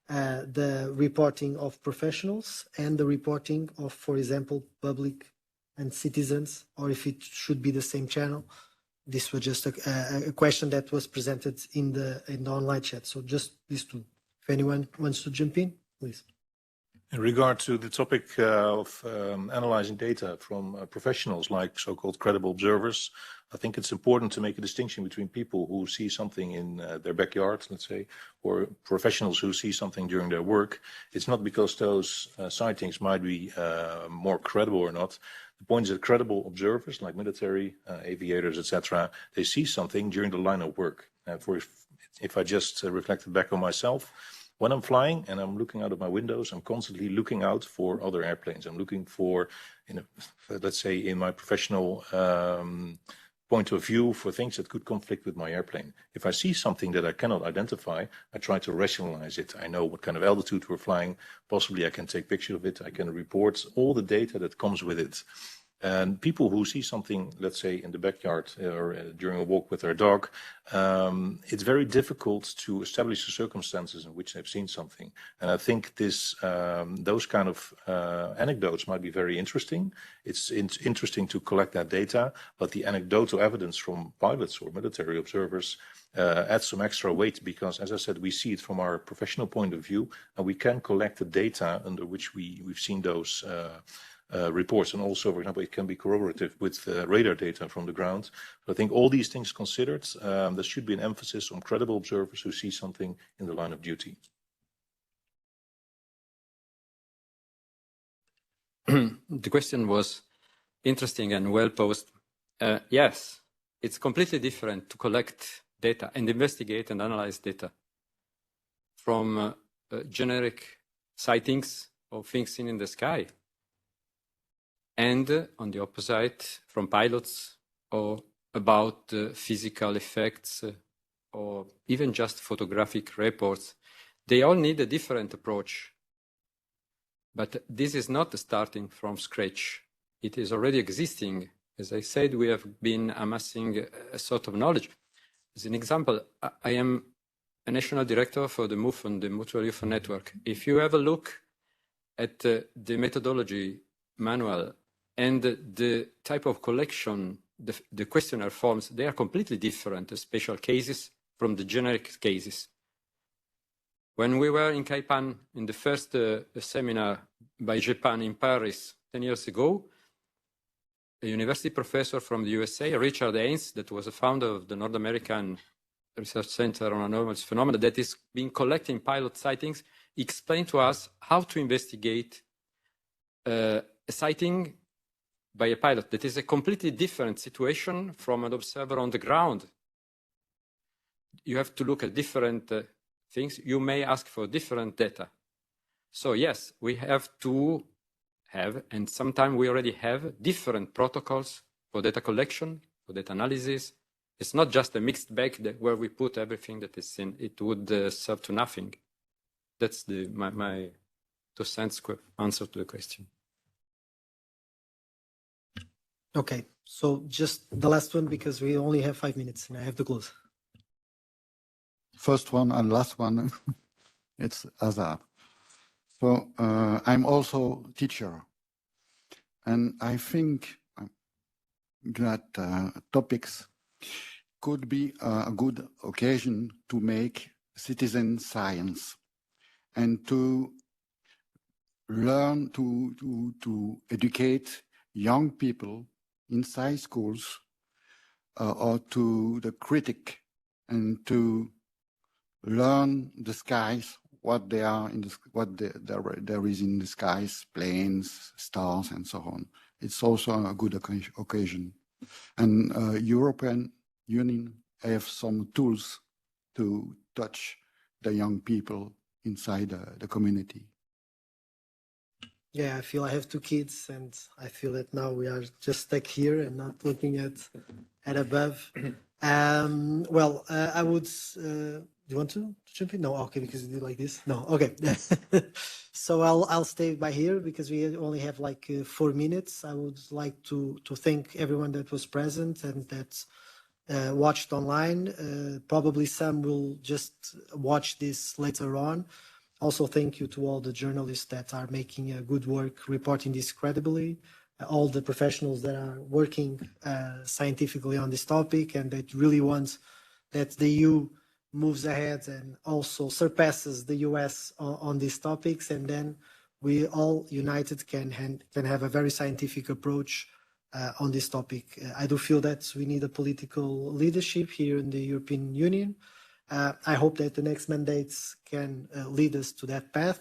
the reporting of professionals and the reporting of, for example, public and citizens, or if it should be the same channel. This was just a question that was presented in the online chat. So just these two. If anyone wants to jump in, please. In regard to the topic of analyzing data from professionals like so-called credible observers, I think it's important to make a distinction between people who see something in their backyard, let's say, or professionals who see something during their work. It's not because those sightings might be more credible or not. The point is that credible observers, like military, aviators, etc., they see something during the line of work. If I just reflected back on myself, when I'm flying and I'm looking out of my windows, I'm constantly looking out for other airplanes. I'm looking for, let's say, in my professional point of view, for things that could conflict with my airplane. If I see something that I cannot identify, I try to rationalize it. I know what kind of altitude we're flying. Possibly I can take pictures of it. I can report all the data that comes with it. And people who see something, let's say, in the backyard or during a walk with their dog, it's very difficult to establish the circumstances in which they've seen something. And I think those kind of anecdotes might be very interesting. It's interesting to collect that data, but the anecdotal evidence from pilots or military observers adds some extra weight because, as I said, we see it from our professional point of view, and we can collect the data under which we've seen those reports, and also, for example, it can be corroborative with radar data from the ground. So I think all these things considered, there should be an emphasis on credible observers who see something in the line of duty. The question was interesting and well posed. Yes, it's completely different to collect data and investigate and analyze data from generic sightings of things seen in the sky. And on the opposite, from pilots or about physical effects or even just photographic reports, they all need a different approach. But this is not starting from scratch. It is already existing. As I said, we have been amassing a sort of knowledge. As an example, I am a national director for the MUFON, the Mutual UFO Network. If you have a look at the methodology manual and the type of collection, the questionnaire forms, they are completely different, the special cases from the generic cases. When we were in Kaipan in the first seminar by Japan in Paris 10 years ago, a university professor from the USA, Richard Haynes, that was a founder of the North American Research Center on Anomalous Phenomena, that is been collecting pilot sightings, explained to us how to investigate a sighting by a pilot. That is a completely different situation from an observer on the ground. You have to look at different things. You may ask for different data. So yes, we have to have, and sometimes we already have, different protocols for data collection, for data analysis. It's not just a mixed bag where we put everything that is in. It would serve to nothing. That's my 2 cents answer to the question. Okay, so just the last one, because we only have 5 minutes and I have to close. First one and last one, it's Azar. So I'm also teacher, and I think that topics could be a good occasion to make citizen science and to learn to educate young people inside schools or to the critic, and to learn the skies, what they are in the, what there is in the skies, planes, stars, and so on. It's also a good occasion. And European Union have some tools to touch the young people inside the community. Yeah, I feel I have 2 kids, and I feel that now we are just stuck here and not looking at above. Well, I would. Do you want to jump in? No, okay, because you do like this. No, okay. So I'll stay by here because we only have like 4 minutes. I would like to thank everyone that was present and that watched online. Probably some will just watch this later on. Also, thank you to all the journalists that are making good work reporting this credibly, all the professionals that are working scientifically on this topic and that really want that the EU moves ahead and also surpasses the US on these topics. And then we all united can have a very scientific approach on this topic. I do feel that we need a political leadership here in the European Union. I hope that the next mandates can lead us to that path.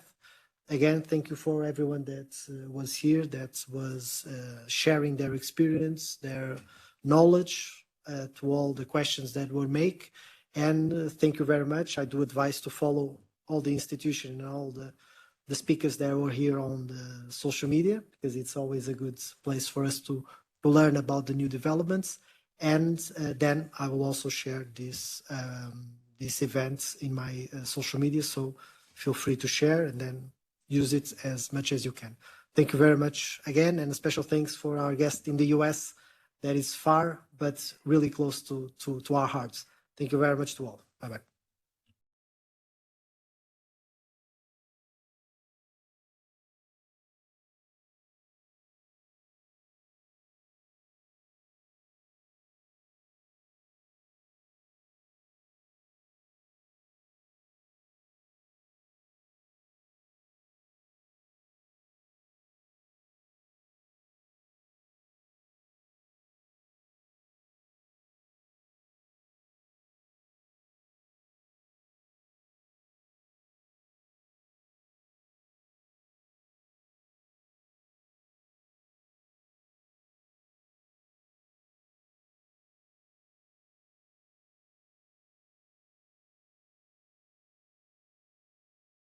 Again, thank you for everyone that was here, that was sharing their experience, their knowledge to all the questions that were made. And thank you very much. I do advise to follow all the institutions and all the speakers that were here on the social media, because it's always a good place for us to learn about the new developments. And then I will also share this these events in my social media, so feel free to share and then use it as much as you can. Thank you very much again, and a special thanks for our guest in the US that is far but really close to our hearts. Thank you very much to all. Bye-bye.